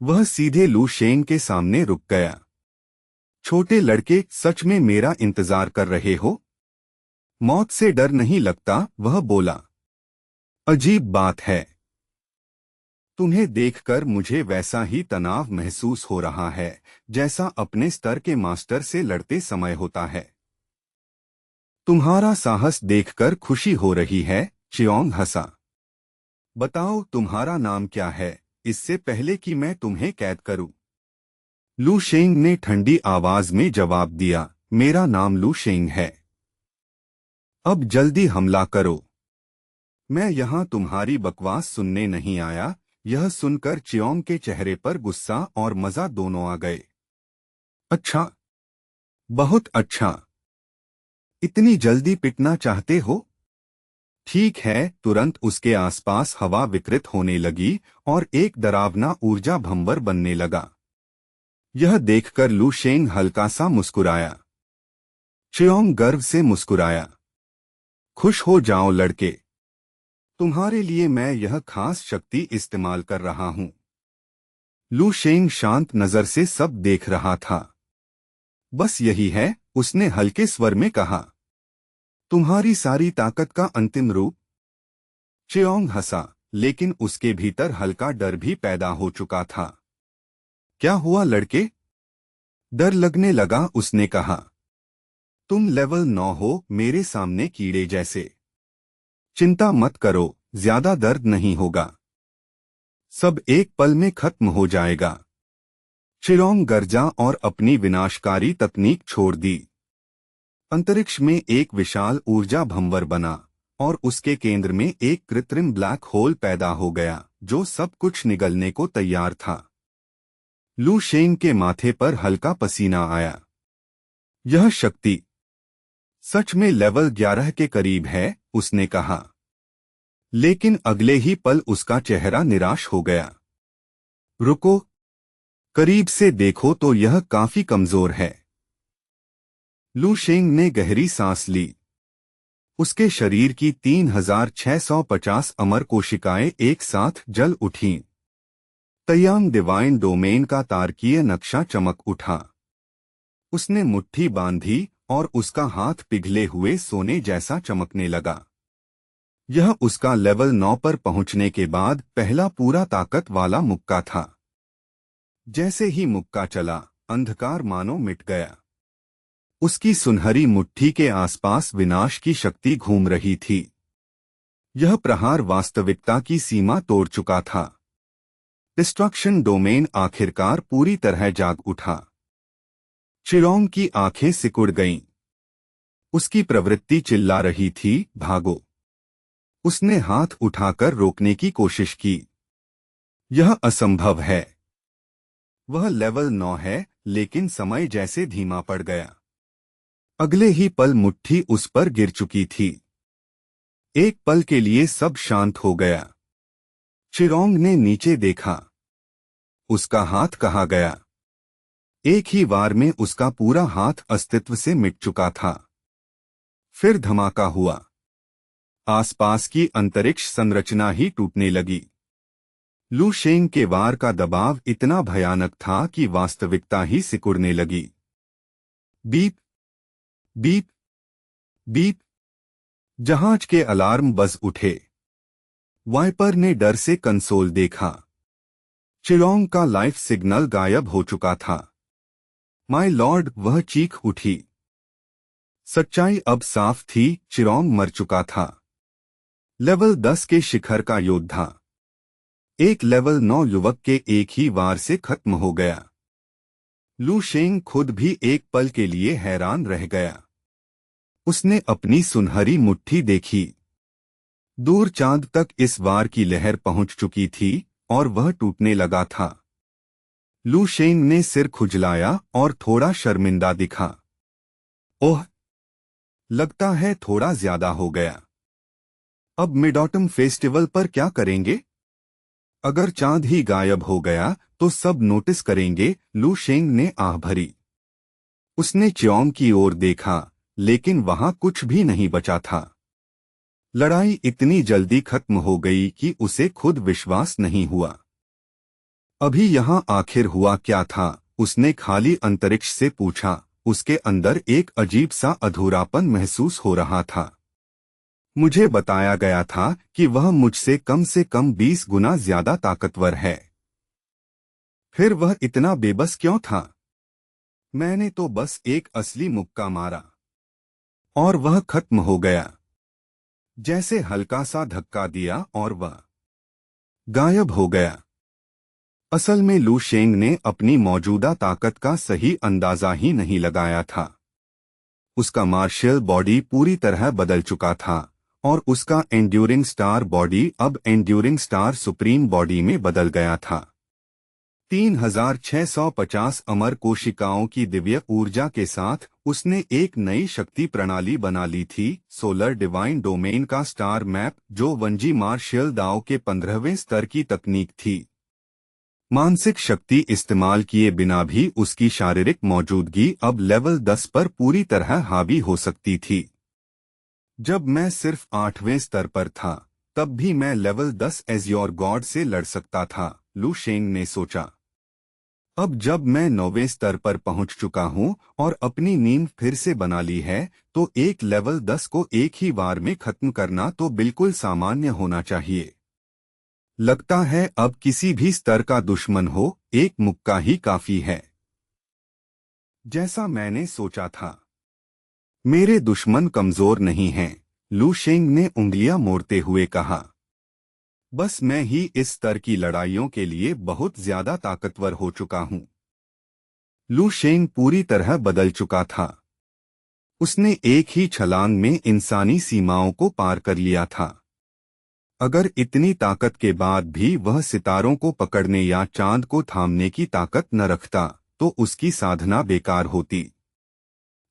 वह सीधे लू शेंग के सामने रुक गया। छोटे लड़के, सच में मेरा इंतजार कर रहे हो? मौत से डर नहीं लगता, वह बोला। अजीब बात है। तुम्हें देखकर मुझे वैसा ही तनाव महसूस हो रहा है जैसा अपने स्तर के मास्टर से लड़ते समय होता है। तुम्हारा साहस देखकर खुशी हो रही है, चियोंग हंसा। बताओ तुम्हारा नाम क्या है, इससे पहले कि मैं तुम्हें कैद करूं। लू शेंग ने ठंडी आवाज में जवाब दिया, मेरा नाम लू शेंग है। अब जल्दी हमला करो। मैं यहाँ तुम्हारी बकवास सुनने नहीं आया। यह सुनकर चियोंग के चेहरे पर गुस्सा और मजा दोनों आ गए। अच्छा, बहुत अच्छा। इतनी जल्दी पिटना चाहते हो? ठीक है। तुरंत उसके आसपास हवा विकृत होने लगी और एक डरावना ऊर्जा भंवर बनने लगा। यह देखकर लू शेंग हल्का सा मुस्कुराया। चियोंग गर्व से मुस्कुराया। खुश हो जाओ लड़के, तुम्हारे लिए मैं यह खास शक्ति इस्तेमाल कर रहा हूं। लू शेंग शांत नजर से सब देख रहा था। बस यही है, उसने हल्के स्वर में कहा। तुम्हारी सारी ताकत का अंतिम रूप? चियोंग हंसा, लेकिन उसके भीतर हल्का डर भी पैदा हो चुका था। क्या हुआ लड़के? डर लगने लगा, उसने कहा। तुम लेवल 9 हो, मेरे सामने कीड़े जैसे। चिंता मत करो, ज्यादा दर्द नहीं होगा। सब एक पल में खत्म हो जाएगा। चियोंग गरजा और अपनी विनाशकारी तकनीक छोड़ दी। अंतरिक्ष में एक विशाल ऊर्जा भंवर बना और उसके केंद्र में एक कृत्रिम ब्लैक होल पैदा हो गया जो सब कुछ निगलने को तैयार था। लू शेंग के माथे पर हल्का पसीना आया। यह शक्ति सच में लेवल 11 के करीब है, उसने कहा। लेकिन अगले ही पल उसका चेहरा निराश हो गया। रुको, करीब से देखो तो यह काफी कमजोर है। लू शेंग ने गहरी सांस ली। उसके शरीर की 3650 अमर कोशिकाएं एक साथ जल उठीं। तयांग डिवाइन डोमेन का तारकीय नक्शा चमक उठा। उसने मुट्ठी बांधी और उसका हाथ पिघले हुए सोने जैसा चमकने लगा। यह उसका लेवल 9 पर पहुंचने के बाद पहला पूरा ताकत वाला मुक्का था। जैसे ही मुक्का चला, अंधकार मानो मिट गया। उसकी सुनहरी मुट्ठी के आसपास विनाश की शक्ति घूम रही थी। यह प्रहार वास्तविकता की सीमा तोड़ चुका था। डिस्ट्रक्शन डोमेन आखिरकार पूरी तरह जाग उठा। चियोंग की आंखें सिकुड़ गईं। उसकी प्रवृत्ति चिल्ला रही थी, भागो। उसने हाथ उठाकर रोकने की कोशिश की। यह असंभव है। वह लेवल 9 है, लेकिन समय जैसे धीमा पड़ गया। अगले ही पल मुट्ठी उस पर गिर चुकी थी। एक पल के लिए सब शांत हो गया। चियोंग ने नीचे देखा। उसका हाथ कहाँ गया? एक ही वार में उसका पूरा हाथ अस्तित्व से मिट चुका था। फिर धमाका हुआ। आसपास की अंतरिक्ष संरचना ही टूटने लगी। लू शेंग के वार का दबाव इतना भयानक था कि वास्तविकता ही सिकुड़ने लगी। बीप बीप बीप, जहाज के अलार्म बज उठे। वाइपर ने डर से कंसोल देखा। चियोंग का लाइफ सिग्नल गायब हो चुका था। माय लॉर्ड, वह चीख उठी। सच्चाई अब साफ थी, चियोंग मर चुका था। लेवल 10 के शिखर का योद्धा एक लेवल 9 युवक के एक ही वार से खत्म हो गया। लू शेंग खुद भी एक पल के लिए हैरान रह गया। उसने अपनी सुनहरी मुट्ठी देखी। दूर चांद तक इस वार की लहर पहुंच चुकी थी और वह टूटने लगा था। लू शेंग ने सिर खुजलाया और थोड़ा शर्मिंदा दिखा। ओह, लगता है थोड़ा ज्यादा हो गया। अब मिड ऑटम फेस्टिवल पर क्या करेंगे? अगर चांद ही गायब हो गया तो सब नोटिस करेंगे, लू शेंग ने आह भरी। उसने चियोंग की ओर देखा, लेकिन वहां कुछ भी नहीं बचा था। लड़ाई इतनी जल्दी खत्म हो गई कि उसे खुद विश्वास नहीं हुआ। अभी यहाँ आखिर हुआ क्या था? उसने खाली अंतरिक्ष से पूछा। उसके अंदर एक अजीब सा अधूरापन महसूस हो रहा था। मुझे बताया गया था कि वह मुझसे कम 20 गुना ज्यादा ताकतवर है। फिर वह इतना बेबस क्यों था? मैंने तो बस एक असली मुक्का मारा और वह खत्म हो गया। जैसे हल्का सा धक्का दिया और वह गायब हो गया। असल में लू शेंग ने अपनी मौजूदा ताकत का सही अंदाजा ही नहीं लगाया था। उसका मार्शल बॉडी पूरी तरह बदल चुका था और उसका एंड्यूरिंग स्टार बॉडी अब एंड्यूरिंग स्टार सुप्रीम बॉडी में बदल गया था। 3650 अमर कोशिकाओं की दिव्य ऊर्जा के साथ उसने एक नई शक्ति प्रणाली बना ली थी, सोलर डिवाइन डोमेन का स्टार मैप, जो वंजी मार्शल दाओ के 15वें स्तर की तकनीक थी। मानसिक शक्ति इस्तेमाल किए बिना भी उसकी शारीरिक मौजूदगी अब लेवल 10 पर पूरी तरह हावी हो सकती थी। जब मैं सिर्फ 8वें स्तर पर था, तब भी मैं लेवल 10 एज योर गॉड से लड़ सकता था, लू शेंग ने सोचा। अब जब मैं 9वें स्तर पर पहुंच चुका हूं और अपनी नींद फिर से बना ली है, तो एक लेवल 10 को एक ही बार में खत्म करना तो बिल्कुल सामान्य होना चाहिए। लगता है अब किसी भी स्तर का दुश्मन हो, एक मुक्का ही काफी है। जैसा मैंने सोचा था। मेरे दुश्मन कमजोर नहीं हैं, लू शेंग ने उंगलियां मोड़ते हुए कहा। बस मैं ही इस स्तर की लड़ाइयों के लिए बहुत ज्यादा ताकतवर हो चुका हूं। लू शेंग पूरी तरह बदल चुका था। उसने एक ही छलांग में इंसानी सीमाओं को पार कर लिया था। अगर इतनी ताकत के बाद भी वह सितारों को पकड़ने या चांद को थामने की ताकत न रखता, तो उसकी साधना बेकार होती।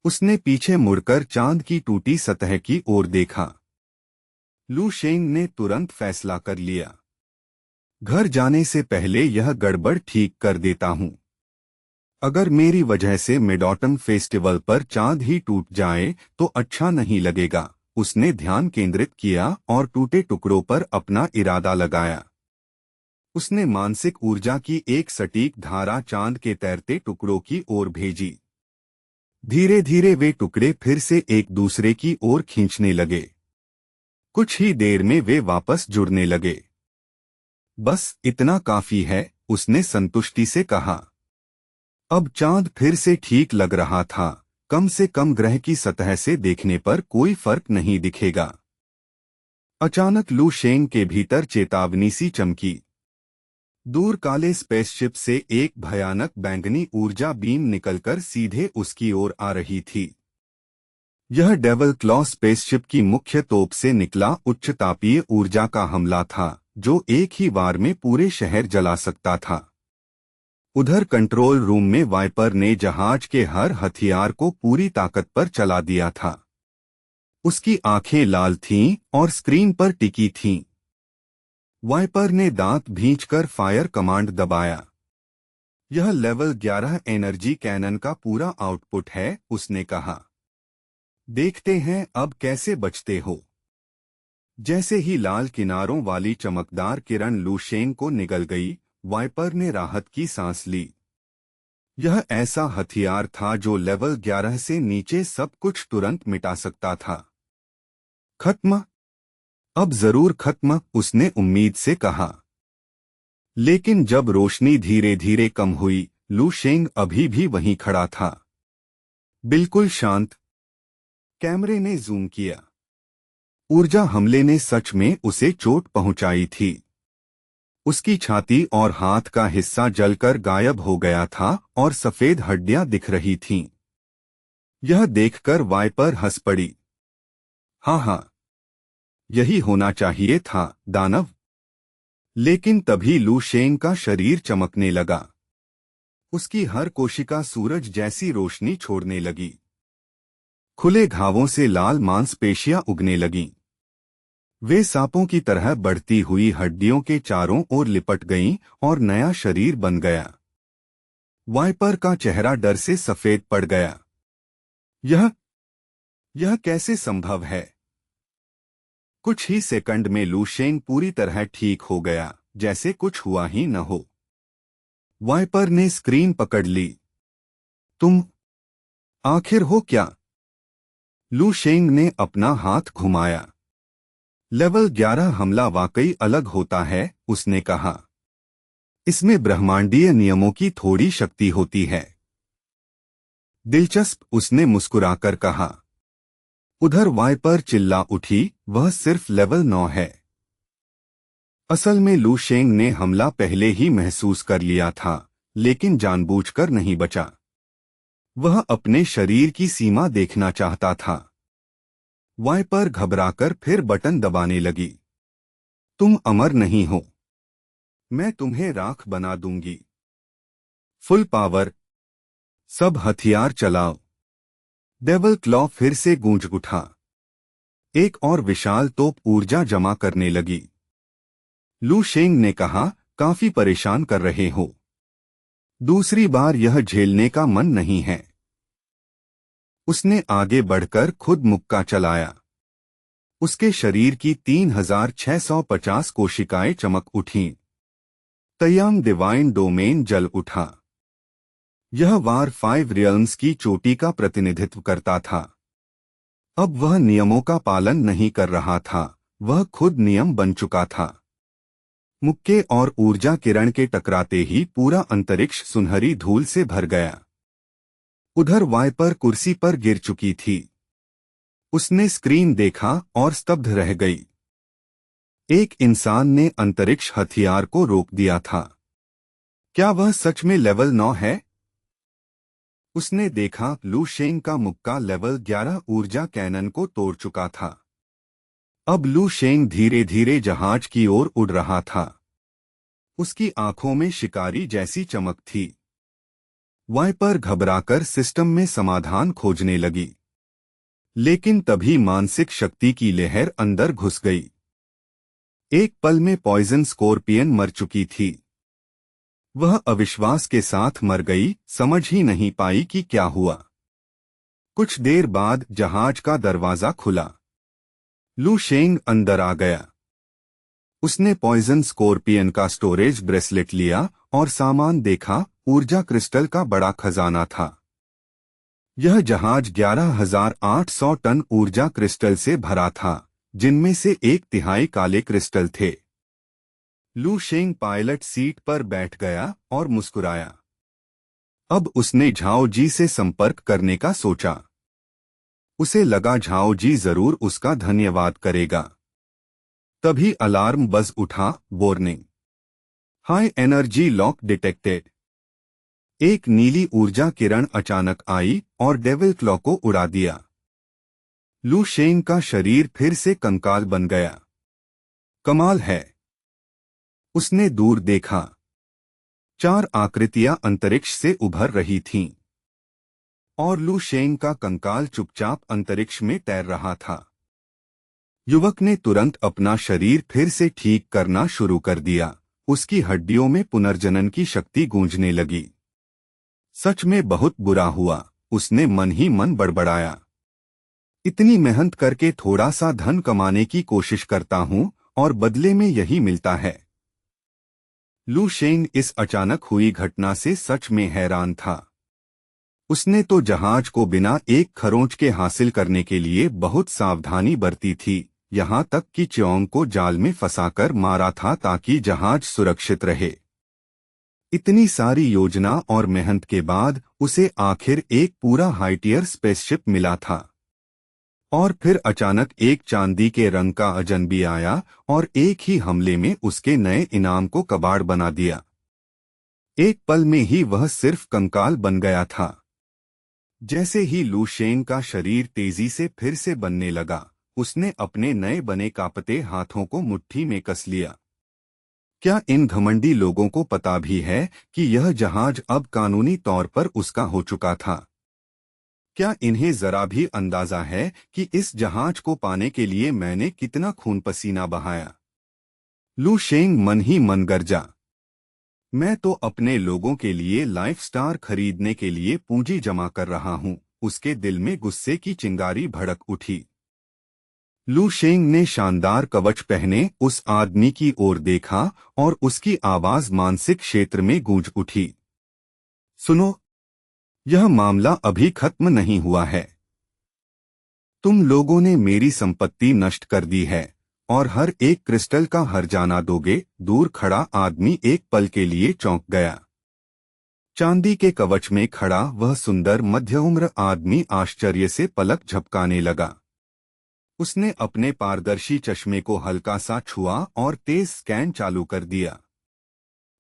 उसने पीछे मुड़कर चांद की टूटी सतह की ओर देखा। लू शेंग ने तुरंत फैसला कर लिया। घर जाने से पहले यह गड़बड़ ठीक कर देता हूं। अगर मेरी वजह से मिड-ऑटम फेस्टिवल पर चांद ही टूट जाए तो अच्छा नहीं लगेगा। उसने ध्यान केंद्रित किया और टूटे टुकड़ों पर अपना इरादा लगाया। उसने मानसिक ऊर्जा की एक सटीक धारा चांद के तैरते टुकड़ों की ओर भेजी। धीरे धीरे वे टुकड़े फिर से एक दूसरे की ओर खींचने लगे। कुछ ही देर में वे वापस जुड़ने लगे। बस इतना काफी है, उसने संतुष्टि से कहा। अब चांद फिर से ठीक लग रहा था। कम से कम ग्रह की सतह से देखने पर कोई फर्क नहीं दिखेगा। अचानक लू शेंग के भीतर चेतावनी सी चमकी। दूर काले स्पेसशिप से एक भयानक बैंगनी ऊर्जा बीम निकलकर सीधे उसकी ओर आ रही थी। यह डेवल क्लॉ स्पेसशिप की मुख्य तोप से निकला उच्च तापीय ऊर्जा का हमला था, जो एक ही बार में पूरे शहर जला सकता था। उधर कंट्रोल रूम में वाइपर ने जहाज के हर हथियार को पूरी ताकत पर चला दिया था। उसकी आंखें लाल थीं और स्क्रीन पर टिकी थीं। वाइपर ने दांत भींचकर फायर कमांड दबाया। यह लेवल 11 एनर्जी कैनन का पूरा आउटपुट है, उसने कहा। देखते हैं अब कैसे बचते हो। जैसे ही लाल किनारों वाली चमकदार किरण लू शेंग को निगल गई, वाइपर ने राहत की सांस ली। यह ऐसा हथियार था जो लेवल 11 से नीचे सब कुछ तुरंत मिटा सकता था। खत्म? अब जरूर खत्म, उसने उम्मीद से कहा। लेकिन जब रोशनी धीरे धीरे कम हुई, लू शेंग अभी भी वहीं खड़ा था, बिल्कुल शांत। कैमरे ने जूम किया। ऊर्जा हमले ने सच में उसे चोट पहुंचाई थी। उसकी छाती और हाथ का हिस्सा जलकर गायब हो गया था और सफेद हड्डियां दिख रही थीं। यह देखकर वाइपर हंस पड़ी। हाँ हाँ, यही होना चाहिए था, दानव। लेकिन तभी लू शेंग का शरीर चमकने लगा। उसकी हर कोशिका सूरज जैसी रोशनी छोड़ने लगी। खुले घावों से लाल मांसपेशियां उगने लगीं। वे सांपों की तरह बढ़ती हुई हड्डियों के चारों ओर लिपट गईं और नया शरीर बन गया। वाइपर का चेहरा डर से सफेद पड़ गया। यह कैसे संभव है? कुछ ही सेकंड में लू शेंग पूरी तरह ठीक हो गया, जैसे कुछ हुआ ही न हो। वाइपर ने स्क्रीन पकड़ ली। तुम आखिर हो क्या? लू शेंग ने अपना हाथ घुमाया। लेवल 11 हमला वाकई अलग होता है, उसने कहा। इसमें ब्रह्मांडीय नियमों की थोड़ी शक्ति होती है। दिलचस्प, उसने मुस्कुराकर कहा। उधर वाइपर चिल्ला उठी, वह सिर्फ लेवल 9 है। असल में लू शेंग ने हमला पहले ही महसूस कर लिया था, लेकिन जानबूझकर नहीं बचा। वह अपने शरीर की सीमा देखना चाहता था। वाइपर घबराकर फिर बटन दबाने लगी। तुम अमर नहीं हो। मैं तुम्हें राख बना दूंगी। Full power. सब हथियार चलाओ। डेविल क्लॉ फिर से गूंज उठा। एक और विशाल तोप ऊर्जा जमा करने लगी। लू शेंग ने कहा, काफी परेशान कर रहे हो। दूसरी बार यह झेलने का मन नहीं है। उसने आगे बढ़कर खुद मुक्का चलाया। उसके शरीर की 3650 कोशिकाएं चमक उठीं। तयांग डिवाइन डोमेन जल उठा। यह वार 5 रियल्म्स की चोटी का प्रतिनिधित्व करता था। अब वह नियमों का पालन नहीं कर रहा था, वह खुद नियम बन चुका था। मुक्के और ऊर्जा किरण के टकराते ही पूरा अंतरिक्ष सुनहरी धूल से भर गया। उधर वाइपर कुर्सी पर गिर चुकी थी। उसने स्क्रीन देखा और स्तब्ध रह गई। एक इंसान ने अंतरिक्ष हथियार को रोक दिया था। क्या वह सच में लेवल 9 है? उसने देखा, लू शेंग का मुक्का लेवल 11 ऊर्जा कैनन को तोड़ चुका था। अब लू शेंग धीरे धीरे जहाज की ओर उड़ रहा था। उसकी आंखों में शिकारी जैसी चमक थी। वाइपर घबराकर सिस्टम में समाधान खोजने लगी। लेकिन तभी मानसिक शक्ति की लहर अंदर घुस गई। एक पल में पॉइजन स्कॉर्पियन मर चुकी थी। वह अविश्वास के साथ मर गई, समझ ही नहीं पाई कि क्या हुआ। कुछ देर बाद जहाज का दरवाजा खुला। लू शेंग अंदर आ गया। उसने पॉइजन स्कॉर्पियन का स्टोरेज ब्रेसलेट लिया और सामान देखा। ऊर्जा क्रिस्टल का बड़ा खजाना था। यह जहाज 11,800 टन ऊर्जा क्रिस्टल से भरा था, जिनमें से 1/3 काले क्रिस्टल थे। लू शेंग पायलट सीट पर बैठ गया और मुस्कुराया। अब उसने झाओ जी से संपर्क करने का सोचा। उसे लगा झाओ जी जरूर उसका धन्यवाद करेगा। तभी अलार्म बज उठा, warning, high energy lock detected. एक नीली ऊर्जा किरण अचानक आई और डेविल क्लॉ को उड़ा दिया। लू शेंग का शरीर फिर से कंकाल बन गया। कमाल है। उसने दूर देखा। 4 आकृतियां अंतरिक्ष से उभर रही थीं और लू शेंग का कंकाल चुपचाप अंतरिक्ष में तैर रहा था। युवक ने तुरंत अपना शरीर फिर से ठीक करना शुरू कर दिया। उसकी हड्डियों में पुनर्जनन की शक्ति गूंजने लगी। सच में बहुत बुरा हुआ, उसने मन ही मन बड़बड़ाया। इतनी मेहनत करके थोड़ा सा धन कमाने की कोशिश करता हूं और बदले में यही मिलता है। लू शेंग इस अचानक हुई घटना से सच में हैरान था। उसने तो जहाज को बिना एक खरोंच के हासिल करने के लिए बहुत सावधानी बरती थी, यहाँ तक कि च्योंग को जाल में फंसाकर मारा था ताकि जहाज सुरक्षित रहे। इतनी सारी योजना और मेहनत के बाद उसे आखिर एक पूरा हाईटियर स्पेसशिप मिला था। और फिर अचानक एक चांदी के रंग का अजनबी आया और एक ही हमले में उसके नए इनाम को कबाड़ बना दिया। एक पल में ही वह सिर्फ कंकाल बन गया था। जैसे ही लू शेंग का शरीर तेजी से फिर से बनने लगा, उसने अपने नए बने कांपते हाथों को मुट्ठी में कस लिया। क्या इन घमंडी लोगों को पता भी है कि यह जहाज अब कानूनी तौर पर उसका हो चुका था? क्या इन्हें जरा भी अंदाजा है कि इस जहाज को पाने के लिए मैंने कितना खून पसीना बहाया? लू शेंग मन ही मन गरजा। मैं तो अपने लोगों के लिए लाइफ स्टार खरीदने के लिए पूंजी जमा कर रहा हूं। उसके दिल में गुस्से की चिंगारी भड़क उठी। लू शेंग ने शानदार कवच पहने उस आदमी की ओर देखा और उसकी आवाज मानसिक क्षेत्र में गूंज उठी। सुनो, यह मामला अभी खत्म नहीं हुआ है। तुम लोगों ने मेरी संपत्ति नष्ट कर दी है और हर एक क्रिस्टल का हर्जाना दोगे। दूर खड़ा आदमी एक पल के लिए चौंक गया। चांदी के कवच में खड़ा वह सुंदर मध्य उम्र आदमी आश्चर्य से पलक झपकाने लगा। उसने अपने पारदर्शी चश्मे को हल्का सा छुआ और तेज स्कैन चालू कर दिया।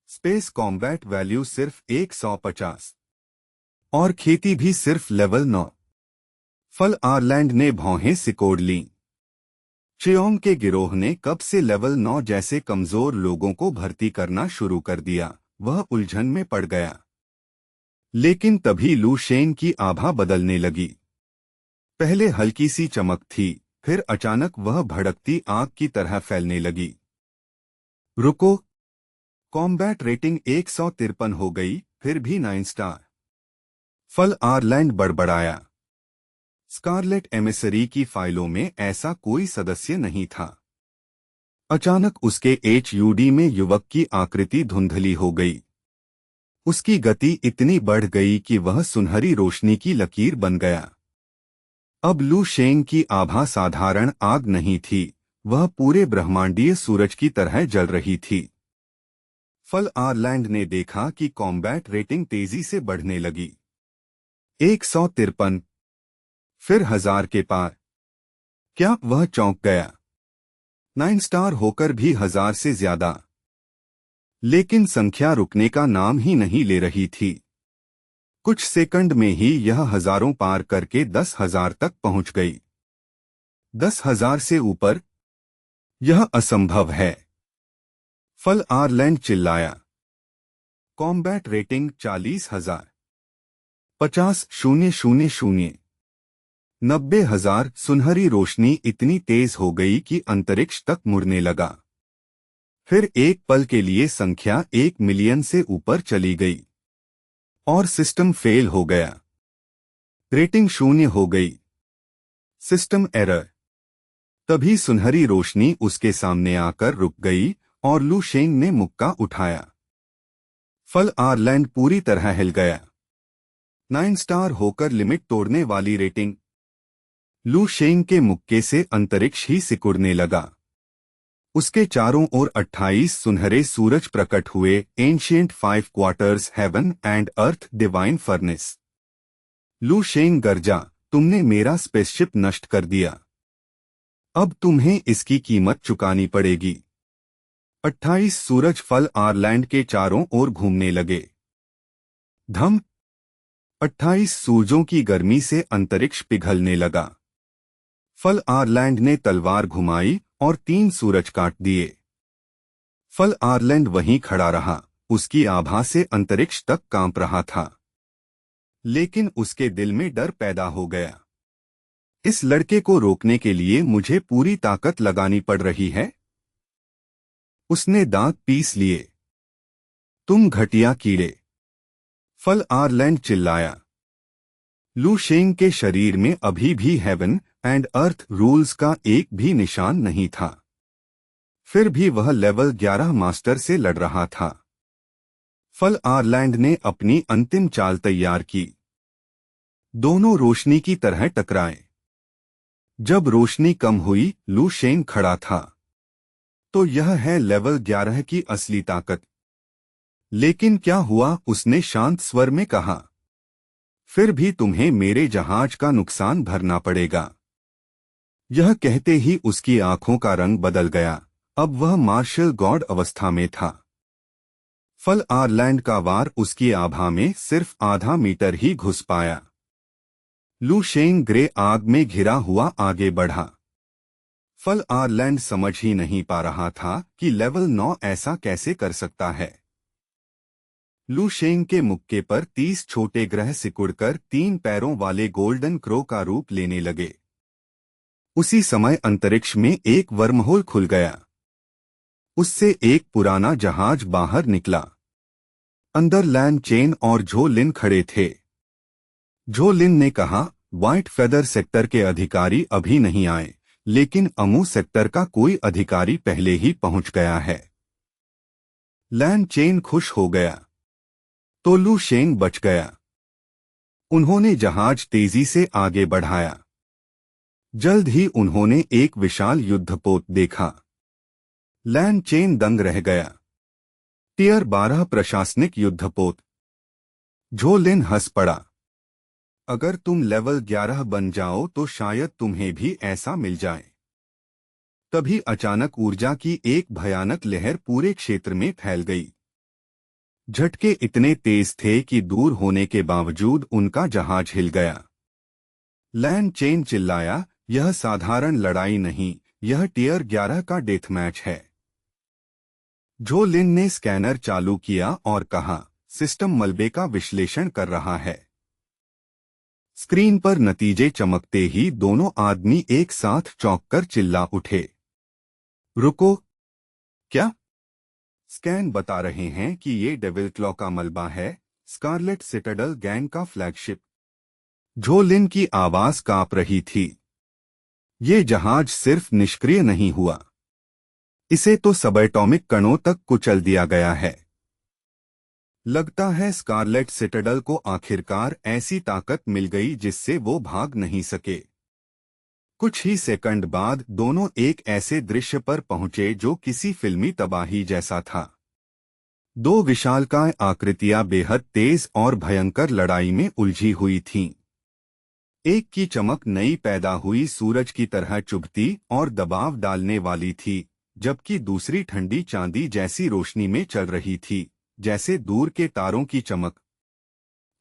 स्पेस कॉम्बैट वैल्यू सिर्फ 150 और खेती भी सिर्फ लेवल 9। फल आरलैंड ने भौहें सिकोड़ लीं। चियोंग के गिरोह ने कब से लेवल 9 जैसे कमजोर लोगों को भर्ती करना शुरू कर दिया, वह उलझन में पड़ गया। लेकिन तभी लू शेंग की आभा बदलने लगी। पहले हल्की सी चमक थी, फिर अचानक वह भड़कती आग की तरह फैलने लगी। रुको! कॉम्बैट रेटिंग 153 हो गई, फिर भी 9 स्टार। फल आरलैंड बड़बड़ाया। स्कारलेट एमिसरी की फाइलों में ऐसा कोई सदस्य नहीं था। अचानक उसके HUD में युवक की आकृति धुंधली हो गई। उसकी गति इतनी बढ़ गई कि वह सुनहरी रोशनी की लकीर बन गया। अब लू शेंग की आभा साधारण आग नहीं थी, वह पूरे ब्रह्मांडीय सूरज की तरह जल रही थी। फल आरलैंड ने देखा कि कॉम्बैट रेटिंग तेजी से बढ़ने लगी। 153, फिर 1000 के पार। क्या वह चौंक गया? 9 स्टार होकर भी 1000 से ज्यादा। लेकिन संख्या रुकने का नाम ही नहीं ले रही थी। कुछ सेकंड में ही यह हजारों पार करके 10,000 तक पहुंच गई। 10,000 से ऊपर? यह असंभव है। फल आरलैंड चिल्लाया। Combat rating 40,000। 50,000। 90,000। सुनहरी रोशनी इतनी तेज हो गई कि अंतरिक्ष तक मुड़ने लगा। फिर एक पल के लिए संख्या 1 मिलियन से ऊपर चली गई और सिस्टम फेल हो गया। रेटिंग 0 हो गई। System error. तभी सुनहरी रोशनी उसके सामने आकर रुक गई और लू शेंग ने मुक्का उठाया। फल आरलैंड पूरी तरह हिल गया। 9 स्टार होकर लिमिट तोड़ने वाली रेटिंग। लू शेंग के मुक्के से अंतरिक्ष ही सिकुड़ने लगा। उसके चारों ओर 28 सुनहरे सूरज प्रकट हुए। Ancient 5 quarters heaven and earth divine furnace. लू शेंग गर्जा, तुमने मेरा स्पेसशिप नष्ट कर दिया। अब तुम्हें इसकी कीमत चुकानी पड़ेगी। 28 सूरज फल आरलैंड के चारों ओर घूमने लगे। धम! 28 सूरजों की गर्मी से अंतरिक्ष पिघलने लगा। फल आरलैंड ने तलवार घुमाई और 3 सूरज काट दिए। फल आरलैंड वहीं खड़ा रहा, उसकी आभा से अंतरिक्ष तक कांप रहा था। लेकिन उसके दिल में डर पैदा हो गया। इस लड़के को रोकने के लिए मुझे पूरी ताकत लगानी पड़ रही है। उसने दांत पीस लिए। तुम घटिया कीड़े! फल आरलैंड चिल्लाया। लू शेंग के शरीर में अभी भी हेवन एंड अर्थ रूल्स का एक भी निशान नहीं था। फिर भी वह लेवल 11 मास्टर से लड़ रहा था। फल आरलैंड ने अपनी अंतिम चाल तैयार की। दोनों रोशनी की तरह टकराए। जब रोशनी कम हुई, लू शेंग खड़ा था। तो यह है लेवल 11 की असली ताकत। लेकिन क्या हुआ? उसने शांत स्वर में कहा। फिर भी तुम्हें मेरे जहाज का नुकसान भरना पड़ेगा। यह कहते ही उसकी आंखों का रंग बदल गया। अब वह मार्शल गॉड अवस्था में था। फल आरलैंड का वार उसकी आभा में सिर्फ आधा मीटर ही घुस पाया। लू शेंग ग्रे आग में घिरा हुआ आगे बढ़ा। फल आरलैंड समझ ही नहीं पा रहा था कि लेवल 9 ऐसा कैसे कर सकता है। लू शेंग के मुक्के पर 30 छोटे ग्रह सिकुड़कर 3 पैरों वाले गोल्डन क्रो का रूप लेने लगे। उसी समय अंतरिक्ष में एक वर्महोल खुल गया। उससे एक पुराना जहाज बाहर निकला। अंदर लैन चेन और झो लिन खड़े थे। झो लिन ने कहा, व्हाइट फेदर सेक्टर के अधिकारी अभी नहीं आए, लेकिन अमू सेक्टर का कोई अधिकारी पहले ही पहुंच गया है। लैन चेन खुश हो गया तो लू शेंग बच गया। उन्होंने जहाज तेजी से आगे बढ़ाया। जल्द ही उन्होंने एक विशाल युद्धपोत देखा। लैन चेन दंग रह गया। टियर 12 प्रशासनिक युद्धपोत। झो लिन हंस पड़ा। अगर तुम लेवल 11 बन जाओ तो शायद तुम्हें भी ऐसा मिल जाए। तभी अचानक ऊर्जा की एक भयानक लहर पूरे क्षेत्र में फैल गई। झटके इतने तेज थे कि दूर होने के बावजूद उनका जहाज हिल गया। लैन चेन चिल्लाया, यह साधारण लड़ाई नहीं, यह टियर 11 का डेथ मैच है। झो लिन ने स्कैनर चालू किया और कहा, सिस्टम मलबे का विश्लेषण कर रहा है। स्क्रीन पर नतीजे चमकते ही दोनों आदमी एक साथ चौंककर चिल्ला उठे। रुको, क्या? स्कैन बता रहे हैं कि ये डेविल क्लॉ का मलबा है, स्कारलेट सिटाडल गैंग का फ्लैगशिप। झो लिन की आवाज कांप रही थी। ये जहाज सिर्फ निष्क्रिय नहीं हुआ, इसे तो सबएटॉमिक कणों तक कुचल दिया गया है। लगता है स्कारलेट सिटाडल को आखिरकार ऐसी ताकत मिल गई जिससे वो भाग नहीं सके। कुछ ही सेकंड बाद दोनों एक ऐसे दृश्य पर पहुंचे जो किसी फिल्मी तबाही जैसा था। दो विशालकाय आकृतियां बेहद तेज और भयंकर लड़ाई में उलझी हुई थीं। एक की चमक नई पैदा हुई सूरज की तरह चुभती और दबाव डालने वाली थी, जबकि दूसरी ठंडी चांदी जैसी रोशनी में चल रही थी, जैसे दूर के तारों की चमक।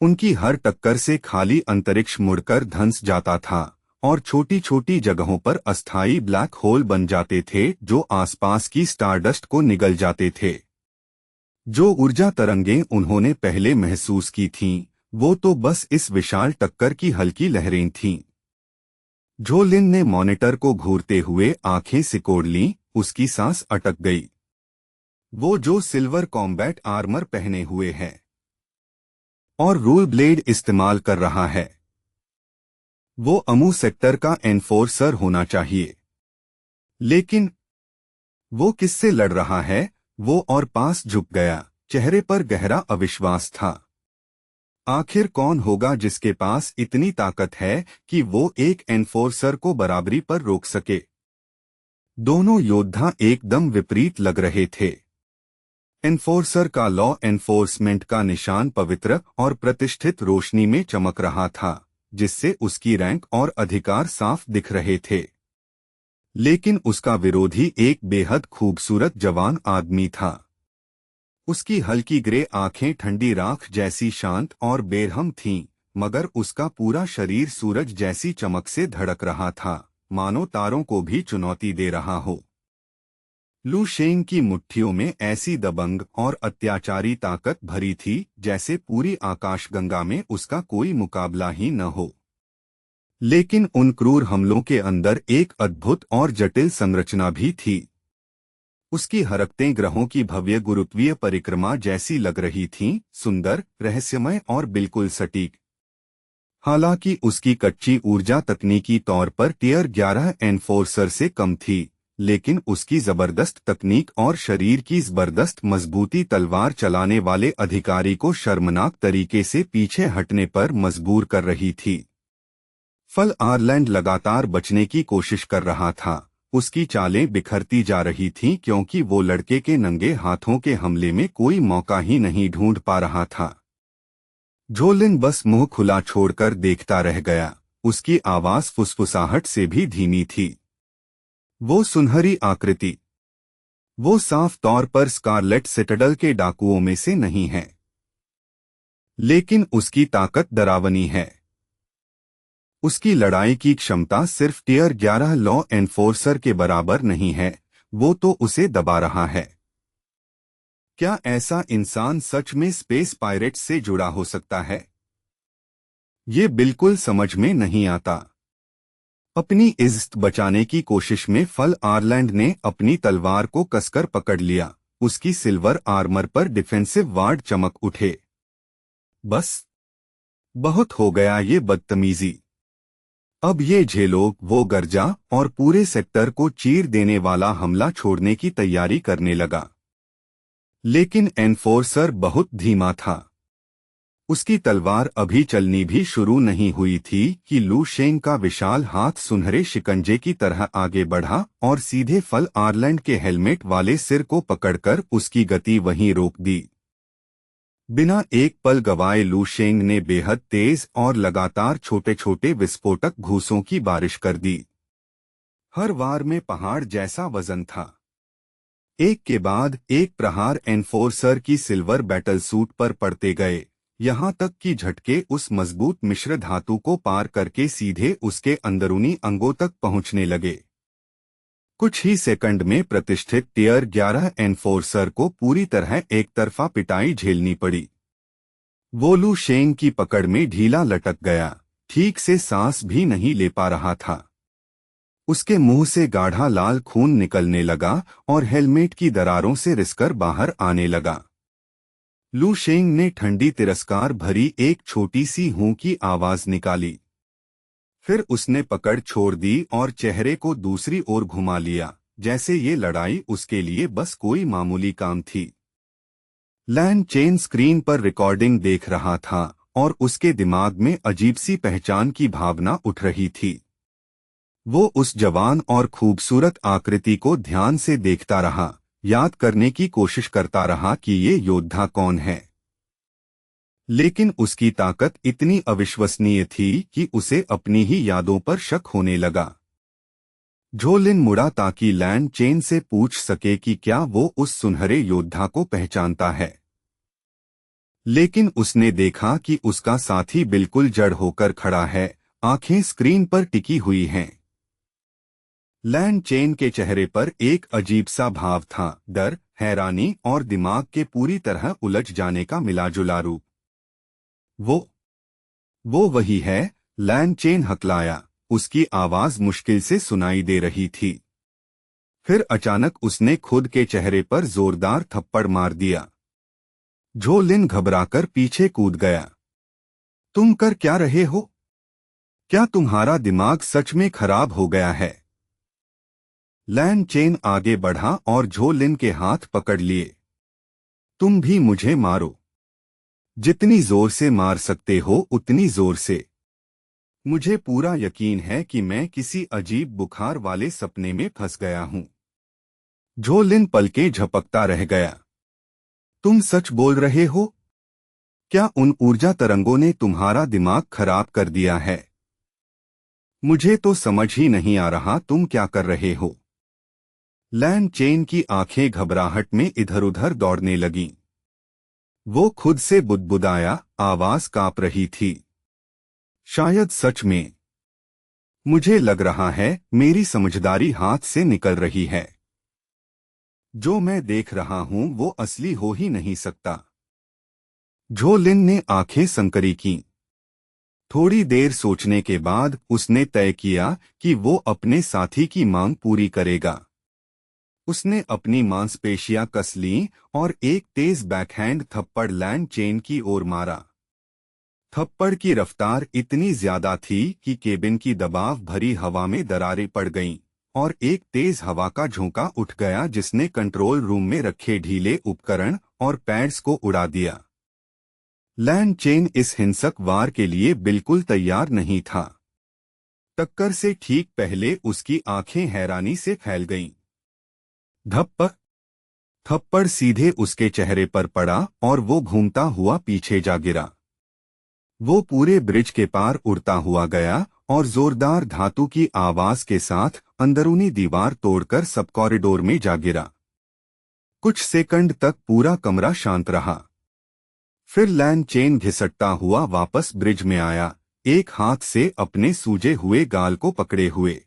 उनकी हर टक्कर से खाली अंतरिक्ष मुड़कर धंस जाता था और छोटी छोटी जगहों पर अस्थायी ब्लैक होल बन जाते थे जो आसपास की स्टारडस्ट को निगल जाते थे। जो ऊर्जा तरंगें उन्होंने पहले महसूस की थीं, वो तो बस इस विशाल टक्कर की हल्की लहरें थीं। झो लिन ने मॉनिटर को घूरते हुए आंखें सिकोड़ लीं, उसकी सांस अटक गई। वो जो सिल्वर कॉम्बैट आर्मर पहने हुए है और रूल ब्लेड इस्तेमाल कर रहा है, वो अमू सेक्टर का एनफोर्सर होना चाहिए। लेकिन वो किससे लड़ रहा है? वो और पास झुक गया, चेहरे पर गहरा अविश्वास था। आखिर कौन होगा जिसके पास इतनी ताकत है कि वो एक एनफोर्सर को बराबरी पर रोक सके? दोनों योद्धा एकदम विपरीत लग रहे थे। एनफोर्सर का लॉ एनफोर्समेंट का निशान पवित्र और प्रतिष्ठित रोशनी में चमक रहा था, जिससे उसकी रैंक और अधिकार साफ दिख रहे थे। लेकिन उसका विरोधी एक बेहद खूबसूरत जवान आदमी था। उसकी हल्की ग्रे आंखें ठंडी राख जैसी शांत और बेरहम थीं, मगर उसका पूरा शरीर सूरज जैसी चमक से धड़क रहा था, मानो तारों को भी चुनौती दे रहा हो। लू शेंग की मुट्ठियों में ऐसी दबंग और अत्याचारी ताकत भरी थी जैसे पूरी आकाशगंगा में उसका कोई मुकाबला ही न हो। लेकिन उन क्रूर हमलों के अंदर एक अद्भुत और जटिल संरचना भी थी। उसकी हरकतें ग्रहों की भव्य गुरुत्वीय परिक्रमा जैसी लग रही थीं, सुंदर, रहस्यमय और बिल्कुल सटीक। हालांकि उसकी कच्ची ऊर्जा तकनीकी तौर पर टियर 11 एनफोर्सर से कम थी, लेकिन उसकी जबरदस्त तकनीक और शरीर की जबरदस्त मजबूती तलवार चलाने वाले अधिकारी को शर्मनाक तरीके से पीछे हटने पर मजबूर कर रही थी। फल आर्लैंड लगातार बचने की कोशिश कर रहा था। उसकी चालें बिखरती जा रही थीं क्योंकि वो लड़के के नंगे हाथों के हमले में कोई मौका ही नहीं ढूंढ पा रहा था। झो लिन बस मुंह खुला छोड़कर देखता रह गया। उसकी आवाज फुसफुसाहट से भी धीमी थी। वो सुनहरी आकृति, वो साफ तौर पर स्कारलेट सिटाडल के डाकुओं में से नहीं है, लेकिन उसकी ताकत डरावनी है। उसकी लड़ाई की क्षमता सिर्फ टियर 11 लॉ एनफोर्सर के बराबर नहीं है, वो तो उसे दबा रहा है। क्या ऐसा इंसान सच में स्पेस पायरेट्स से जुड़ा हो सकता है? ये बिल्कुल समझ में नहीं आता। अपनी इज्जत बचाने की कोशिश में फल आर्लैंड ने अपनी तलवार को कसकर पकड़ लिया। उसकी सिल्वर आर्मर पर डिफेंसिव वार्ड चमक उठे। बस, बहुत हो गया ये बदतमीजी। अब ये झेलो, वो गरजा और पूरे सेक्टर को चीर देने वाला हमला छोड़ने की तैयारी करने लगा। लेकिन एनफोर्सर बहुत धीमा था। उसकी तलवार अभी चलनी भी शुरू नहीं हुई थी कि लू शेंग का विशाल हाथ सुनहरे शिकंजे की तरह आगे बढ़ा और सीधे फल आर्लैंड के हेलमेट वाले सिर को पकड़कर उसकी गति वहीं रोक दी। बिना एक पल गवाए लू शेंग ने बेहद तेज और लगातार छोटे छोटे विस्फोटक घूंसों की बारिश कर दी। हर वार में पहाड़ जैसा वजन था। एक के बाद एक प्रहार एनफोर्सर की सिल्वर बैटल सूट पर पड़ते गए, यहाँ तक कि झटके उस मजबूत मिश्र धातु को पार करके सीधे उसके अंदरूनी अंगों तक पहुंचने लगे। कुछ ही सेकंड में प्रतिष्ठित टियर 11 एनफोर्सर को पूरी तरह एक तरफा पिटाई झेलनी पड़ी। वो लू शेंग की पकड़ में ढीला लटक गया, ठीक से सांस भी नहीं ले पा रहा था। उसके मुंह से गाढ़ा लाल खून निकलने लगा और हेलमेट की दरारों से रिसकर बाहर आने लगा। लू शेंग ने ठंडी तिरस्कार भरी एक छोटी सी हूं की आवाज निकाली। फिर उसने पकड़ छोड़ दी और चेहरे को दूसरी ओर घुमा लिया, जैसे ये लड़ाई उसके लिए बस कोई मामूली काम थी। लैन चेन स्क्रीन पर रिकॉर्डिंग देख रहा था और उसके दिमाग में अजीब सी पहचान की भावना उठ रही थी। वो उस जवान और खूबसूरत आकृति को ध्यान से देखता रहा, याद करने की कोशिश करता रहा कि ये योद्धा कौन है। लेकिन उसकी ताकत इतनी अविश्वसनीय थी कि उसे अपनी ही यादों पर शक होने लगा। झो लिन मुड़ा ताकि लैन चेन से पूछ सके कि क्या वो उस सुनहरे योद्धा को पहचानता है। लेकिन उसने देखा कि उसका साथी बिल्कुल जड़ होकर खड़ा है, आंखें स्क्रीन पर टिकी हुई हैं। लैन चेन के चेहरे पर एक अजीब सा भाव था, डर, हैरानी और दिमाग के पूरी तरह उलझ जाने का मिलाजुला रूप। वो वही है, लैन चेन हकलाया। उसकी आवाज मुश्किल से सुनाई दे रही थी। फिर अचानक उसने खुद के चेहरे पर जोरदार थप्पड़ मार दिया। झो लिन घबराकर पीछे कूद गया। तुम कर क्या रहे हो? क्या तुम्हारा दिमाग सच में खराब हो गया है? लैन चेन आगे बढ़ा और झो लिन के हाथ पकड़ लिए। तुम भी मुझे मारो, जितनी जोर से मार सकते हो उतनी जोर से। मुझे पूरा यकीन है कि मैं किसी अजीब बुखार वाले सपने में फंस गया हूं। झो लिन पलके झपकता रह गया। तुम सच बोल रहे हो? क्या उन ऊर्जा तरंगों ने तुम्हारा दिमाग खराब कर दिया है? मुझे तो समझ ही नहीं आ रहा तुम क्या कर रहे हो। लैन चेन की आंखें घबराहट में इधर उधर दौड़ने लगीं। वो खुद से बुदबुदाया, आवाज कांप रही थी। शायद सच में। मुझे लग रहा है मेरी समझदारी हाथ से निकल रही है। जो मैं देख रहा हूं वो असली हो ही नहीं सकता। झो लिन ने आंखें संकरी कीं। थोड़ी देर सोचने के बाद उसने तय किया कि वो अपने साथी की मांग पूरी करेगा। उसने अपनी मांसपेशियां कस लीं और एक तेज बैकहैंड थप्पड़ लैन चेन की ओर मारा। थप्पड़ की रफ्तार इतनी ज्यादा थी कि केबिन की दबाव भरी हवा में दरारें पड़ गईं और एक तेज हवा का झोंका उठ गया जिसने कंट्रोल रूम में रखे ढीले उपकरण और पैड्स को उड़ा दिया। लैन चेन इस हिंसक वार के लिए बिल्कुल तैयार नहीं था। टक्कर से ठीक पहले उसकी आंखें हैरानी से फैल गईं। धप्पड़! थप्पड़ सीधे उसके चेहरे पर पड़ा और वो घूमता हुआ पीछे जा गिरा। वो पूरे ब्रिज के पार उड़ता हुआ गया और जोरदार धातु की आवाज के साथ अंदरूनी दीवार तोड़कर सब कॉरिडोर में जा गिरा। कुछ सेकंड तक पूरा कमरा शांत रहा। फिर लैन चेन घिसटता हुआ वापस ब्रिज में आया, एक हाथ से अपने सूजे हुए गाल को पकड़े हुए।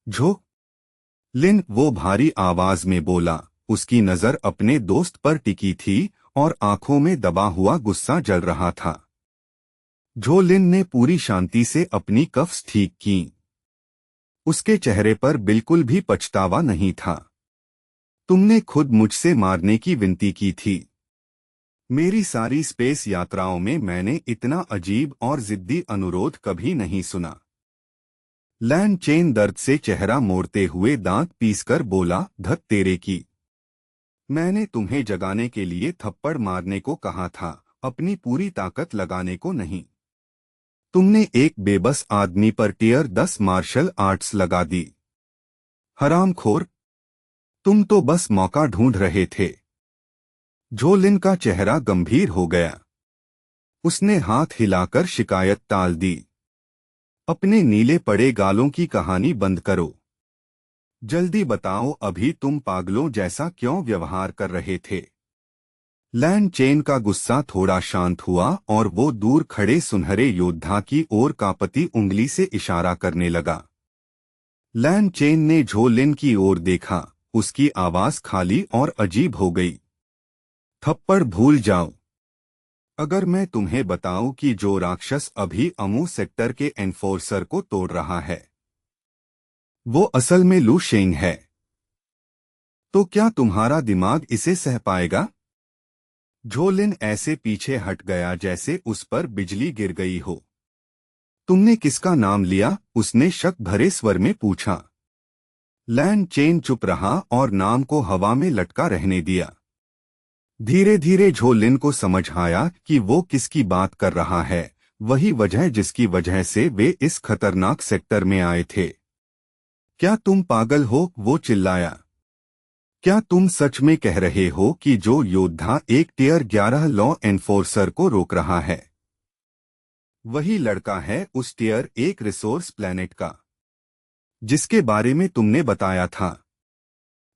झो लिन, वो भारी आवाज में बोला। उसकी नजर अपने दोस्त पर टिकी थी और आंखों में दबा हुआ गुस्सा जल रहा था। झो लिन ने पूरी शांति से अपनी कफ्स ठीक कीं। उसके चेहरे पर बिल्कुल भी पछतावा नहीं था। तुमने खुद मुझसे मारने की विनती की थी। मेरी सारी स्पेस यात्राओं में मैंने इतना अजीब और जिद्दी अनुरोध कभी नहीं सुना। लैन चेन दर्द से चेहरा मोड़ते हुए दांत पीसकर बोला, धत तेरे की। मैंने तुम्हें जगाने के लिए थप्पड़ मारने को कहा था, अपनी पूरी ताकत लगाने को नहीं। तुमने एक बेबस आदमी पर टियर 10 मार्शल आर्ट्स लगा दी। हरामखोर, तुम तो बस मौका ढूंढ रहे थे। झो लिन का चेहरा गंभीर हो गया। उसने हाथ हिलाकर शिकायत टाल दी। अपने नीले पड़े गालों की कहानी बंद करो। जल्दी बताओ, अभी तुम पागलों जैसा क्यों व्यवहार कर रहे थे? लैन चेन का गुस्सा थोड़ा शांत हुआ और वो दूर खड़े सुनहरे योद्धा की ओर कांपती उंगली से इशारा करने लगा। लैन चेन ने झो लिन की ओर देखा। उसकी आवाज खाली और अजीब हो गई। थप्पड़ भूल जाओ। अगर मैं तुम्हें बताऊं कि जो राक्षस अभी अमू सेक्टर के एनफोर्सर को तोड़ रहा है वो असल में लू शेंग है, तो क्या तुम्हारा दिमाग इसे सह पाएगा? झो लिन ऐसे पीछे हट गया जैसे उस पर बिजली गिर गई हो। तुमने किसका नाम लिया? उसने शक भरे स्वर में पूछा। लैन चेन चुप रहा और नाम को हवा में लटका रहने दिया। धीरे धीरे झो लिन को समझ आया कि वो किसकी बात कर रहा है, वही वजह जिसकी वजह से वे इस खतरनाक सेक्टर में आए थे। क्या तुम पागल हो? वो चिल्लाया। क्या तुम सच में कह रहे हो कि जो योद्धा एक टियर 11 लॉ एनफोर्सर को रोक रहा है वही लड़का है उस टियर 1 रिसोर्स प्लैनेट का, जिसके बारे में तुमने बताया था?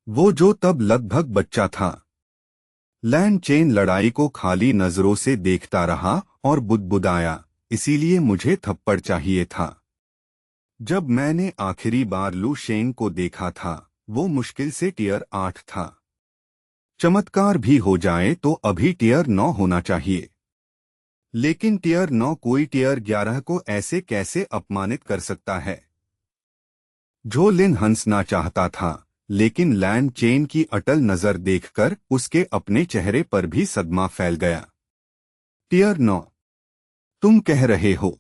वो जो तब लगभग बच्चा था। लैन चेन लड़ाई को खाली नजरों से देखता रहा और बुदबुदाया, इसीलिए मुझे थप्पड़ चाहिए था। जब मैंने आखिरी बार लू शेंग को देखा था वो मुश्किल से टियर 8 था। चमत्कार भी हो जाए तो अभी टियर 9 होना चाहिए। लेकिन टियर 9 कोई टियर 11 को ऐसे कैसे अपमानित कर सकता है? झो लिन हंसना चाहता था, लेकिन लैन चेन की अटल नजर देखकर उसके अपने चेहरे पर भी सदमा फैल गया। टियर 9? तुम कह रहे हो?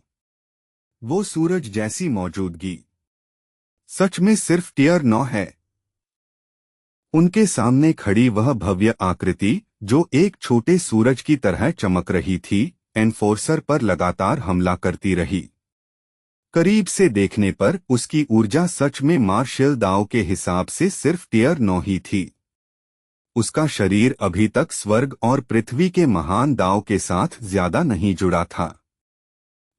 वो सूरज जैसी मौजूदगी सच में सिर्फ टियर 9 है? उनके सामने खड़ी वह भव्य आकृति जो एक छोटे सूरज की तरह चमक रही थी, एनफोर्सर पर लगातार हमला करती रही। करीब से देखने पर उसकी ऊर्जा सच में मार्शल दाओ के हिसाब से सिर्फ टियर 9 ही थी। उसका शरीर अभी तक स्वर्ग और पृथ्वी के महान दाओ के साथ ज्यादा नहीं जुड़ा था।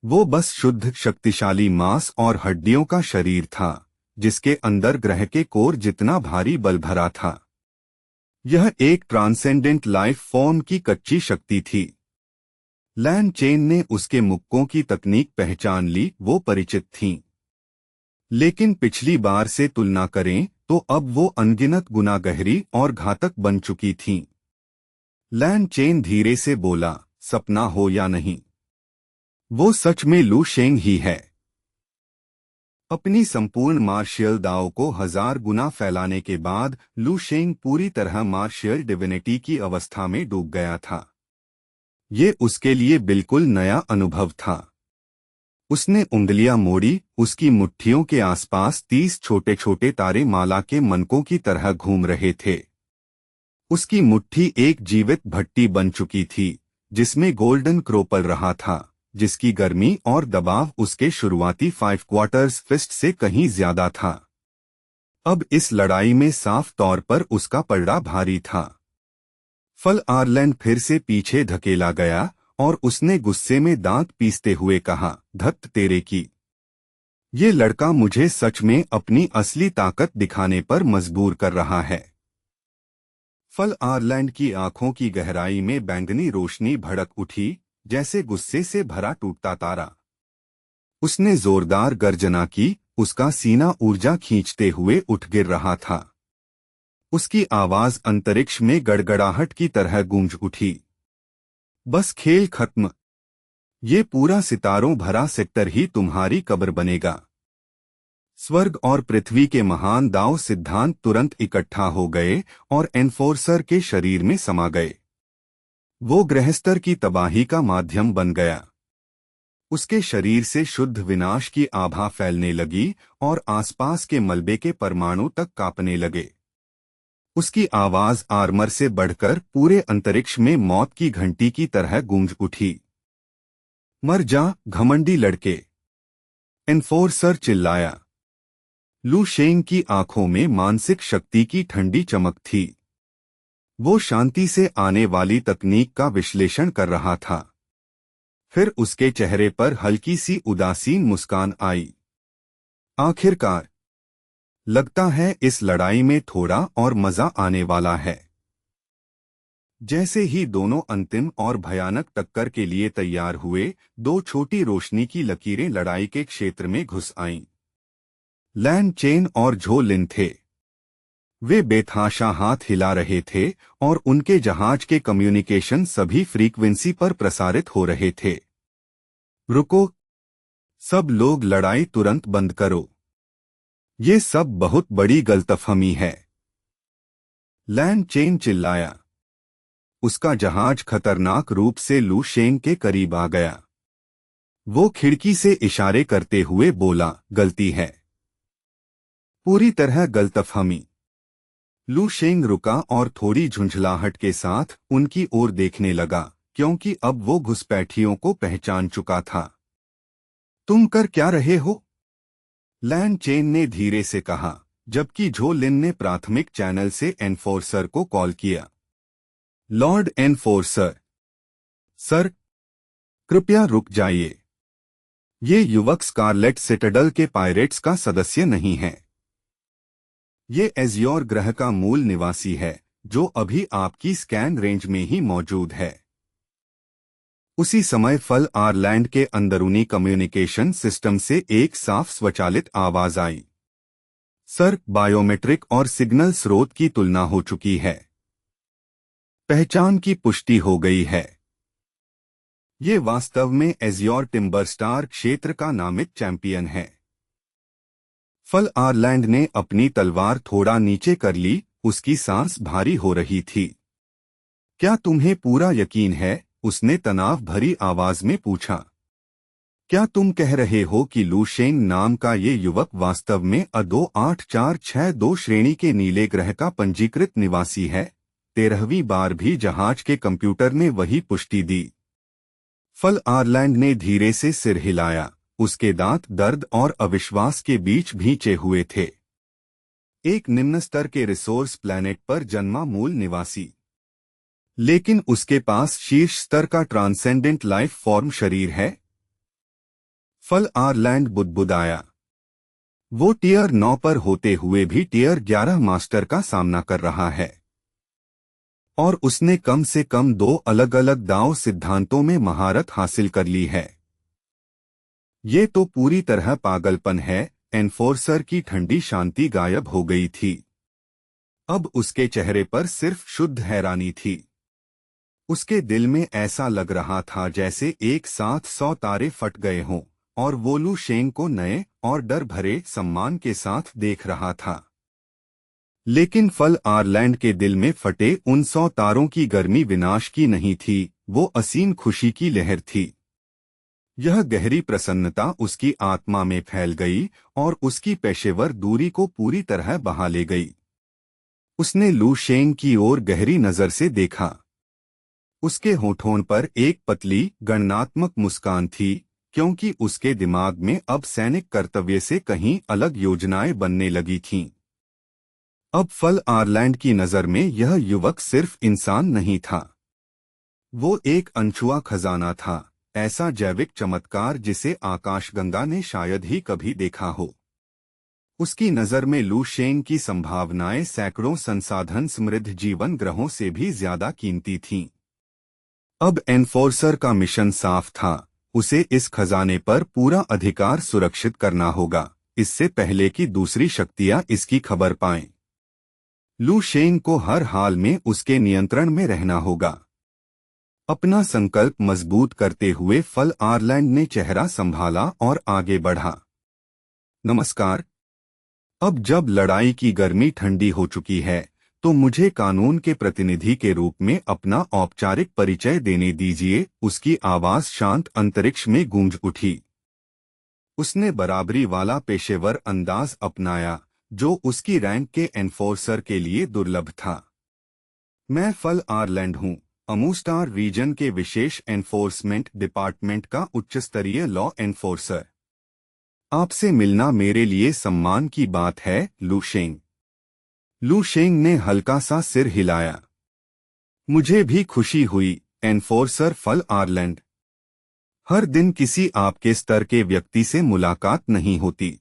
वो बस शुद्ध शक्तिशाली मांस और हड्डियों का शरीर था, जिसके अंदर ग्रह के कोर जितना भारी बल भरा था। यह एक ट्रांसेंडेंट लाइफ फॉर्म की कच्ची शक्ति थी। लैन चेन ने उसके मुक्कों की तकनीक पहचान ली, वो परिचित थीं। लेकिन पिछली बार से तुलना करें तो अब वो अनगिनत गुना गहरी और घातक बन चुकी थीं। लैन चेन धीरे से बोला, सपना हो या नहीं, वो सच में लू शेंग ही है। अपनी संपूर्ण मार्शियल दाव को 1000 गुना फैलाने के बाद लू शेंग पूरी तरह मार्शियल डिविनिटी की अवस्था में डूब गया था। ये उसके लिए बिल्कुल नया अनुभव था। उसने उंगलियां मोड़ी, उसकी मुट्ठियों के आसपास 30 छोटे छोटे तारे माला के मनकों की तरह घूम रहे थे। उसकी मुट्ठी एक जीवित भट्टी बन चुकी थी, जिसमें गोल्डन क्रोपल रहा था, जिसकी गर्मी और दबाव उसके शुरुआती 5 क्वार्टर्स फिस्ट से कहीं ज्यादा था। अब इस लड़ाई में साफ तौर पर उसका पलड़ा भारी था। फल आर्लैंड फिर से पीछे धकेला गया और उसने गुस्से में दांत पीसते हुए कहा, धत तेरे की। ये लड़का मुझे सच में अपनी असली ताकत दिखाने पर मजबूर कर रहा है। फल आर्लैंड की आंखों की गहराई में बैंगनी रोशनी भड़क उठी, जैसे गुस्से से भरा टूटता तारा। उसने जोरदार गर्जना की, उसका सीना ऊर्जा खींचते हुए उठ गिर रहा था। उसकी आवाज अंतरिक्ष में गड़गड़ाहट की तरह गूंज उठी। बस खेल खत्म। ये पूरा सितारों भरा सेक्टर ही तुम्हारी कब्र बनेगा। स्वर्ग और पृथ्वी के महान दाव सिद्धांत तुरंत इकट्ठा हो गए और एनफोर्सर के शरीर में समा गए। वो ग्रहस्तर की तबाही का माध्यम बन गया। उसके शरीर से शुद्ध विनाश की आभा फैलने लगी और आसपास के मलबे के परमाणु तक कांपने लगे। उसकी आवाज आर्मर से बढ़कर पूरे अंतरिक्ष में मौत की घंटी की तरह गूंज उठी। मर जा घमंडी लड़के, एनफोर्सर चिल्लाया। लू शेंग की आंखों में मानसिक शक्ति की ठंडी चमक थी। वो शांति से आने वाली तकनीक का विश्लेषण कर रहा था। फिर उसके चेहरे पर हल्की सी उदासीन मुस्कान आई। आखिरकार, लगता है इस लड़ाई में थोड़ा और मजा आने वाला है। जैसे ही दोनों अंतिम और भयानक टक्कर के लिए तैयार हुए, दो छोटी रोशनी की लकीरें लड़ाई के क्षेत्र में घुस आईं। लैन चेन और झो लिन थे। वे बेतहाशा हाथ हिला रहे थे और उनके जहाज के कम्युनिकेशन सभी फ्रीक्वेंसी पर प्रसारित हो रहे थे। रुको, सब लोग, लड़ाई तुरंत बंद करो। ये सब बहुत बड़ी गलतफहमी है, लैन चेन चिल्लाया। उसका जहाज खतरनाक रूप से लू शेंग के करीब आ गया। वो खिड़की से इशारे करते हुए बोला, गलती है, पूरी तरह गलतफहमी। लू शेंग रुका और थोड़ी झुंझलाहट के साथ उनकी ओर देखने लगा, क्योंकि अब वो घुसपैठियों को पहचान चुका था। तुम कर क्या रहे हो? लैन चेन ने धीरे से कहा, जबकि झो लिन ने प्राथमिक चैनल से एनफोर्सर को कॉल किया। लॉर्ड एनफोर्सर, सर, कृपया रुक जाइए। ये युवक स्कारलेट सिटाडेल के पायरेट्स का सदस्य नहीं है। ये एज़्योर ग्रह का मूल निवासी है, जो अभी आपकी स्कैन रेंज में ही मौजूद है। उसी समय फल आरलैंड के अंदरूनी कम्युनिकेशन सिस्टम से एक साफ स्वचालित आवाज आई। सर, बायोमेट्रिक और सिग्नल स्रोत की तुलना हो चुकी है। पहचान की पुष्टि हो गई है। ये वास्तव में एज़्योर टिम्बरस्टार क्षेत्र का नामित चैंपियन है। फल आरलैंड ने अपनी तलवार थोड़ा नीचे कर ली, उसकी सांस भारी हो रही थी। क्या तुम्हें पूरा यकीन है? उसने तनाव भरी आवाज में पूछा। क्या तुम कह रहे हो कि लू शेंग नाम का ये युवक वास्तव में A28462 श्रेणी के नीले ग्रह का पंजीकृत निवासी है? 13वीं बार भी जहाज के कंप्यूटर ने वही पुष्टि दी। फल आरलैंड ने धीरे से सिर हिलाया। उसके दांत दर्द और अविश्वास के बीच भींचे हुए थे। एक निम्न स्तर के रिसोर्स प्लैनेट पर जन्मा मूल निवासी, लेकिन उसके पास शीर्ष स्तर का ट्रांसेंडेंट लाइफ फॉर्म शरीर है। फल आरलैंड बुदबुदाया। वो टियर 9 पर होते हुए भी टियर 11 मास्टर का सामना कर रहा है, और उसने कम से कम 2 अलग अलग दांव सिद्धांतों में महारत हासिल कर ली है। ये तो पूरी तरह पागलपन है। एनफोर्सर की ठंडी शांति गायब हो गई थी। अब उसके चेहरे पर सिर्फ शुद्ध हैरानी थी। उसके दिल में ऐसा लग रहा था जैसे एक साथ 100 तारे फट गए हों, और वो लू शेंग को नए और डर भरे सम्मान के साथ देख रहा था। लेकिन फल आरलैंड के दिल में फटे उन 100 तारों की गर्मी विनाश की नहीं थी, वो असीम खुशी की लहर थी। यह गहरी प्रसन्नता उसकी आत्मा में फैल गई और उसकी पेशेवर दूरी को पूरी तरह बहा ले गई। उसने लू शेंग की ओर गहरी नजर से देखा। उसके होठों पर एक पतली गणनात्मक मुस्कान थी, क्योंकि उसके दिमाग में अब सैनिक कर्तव्य से कहीं अलग योजनाएं बनने लगी थीं। अब फल आरलैंड की नजर में यह युवक सिर्फ इंसान नहीं था, वो एक अनछुआ खजाना था, ऐसा जैविक चमत्कार जिसे आकाशगंगा ने शायद ही कभी देखा हो। उसकी नजर में लू शेंग की संभावनाएं सैकड़ों संसाधन समृद्ध जीवन ग्रहों से भी ज्यादा कीमती थीं। अब एनफोर्सर का मिशन साफ था, उसे इस खजाने पर पूरा अधिकार सुरक्षित करना होगा, इससे पहले कि दूसरी शक्तियां इसकी खबर पाएं। लू शेंग को हर हाल में उसके नियंत्रण में रहना होगा। अपना संकल्प मजबूत करते हुए फल आरलैंड ने चेहरा संभाला और आगे बढ़ा। नमस्कार। अब जब लड़ाई की गर्मी ठंडी हो चुकी है, तो मुझे कानून के प्रतिनिधि के रूप में अपना औपचारिक परिचय देने दीजिए। उसकी आवाज शांत अंतरिक्ष में गूंज उठी। उसने बराबरी वाला पेशेवर अंदाज अपनाया जो उसकी रैंक के एनफोर्सर के लिए दुर्लभ था। मैं फल आर्लैंड हूँ, अमूस्टार रीजन के विशेष एनफोर्समेंट डिपार्टमेंट का उच्च स्तरीय लॉ एनफोर्सर। आपसे मिलना मेरे लिए सम्मान की बात है, लू शेंग। लू शेंग ने हल्का सा सिर हिलाया। मुझे भी खुशी हुई, एनफोर्सर फल आर्लैंड। हर दिन किसी आपके स्तर के व्यक्ति से मुलाकात नहीं होती।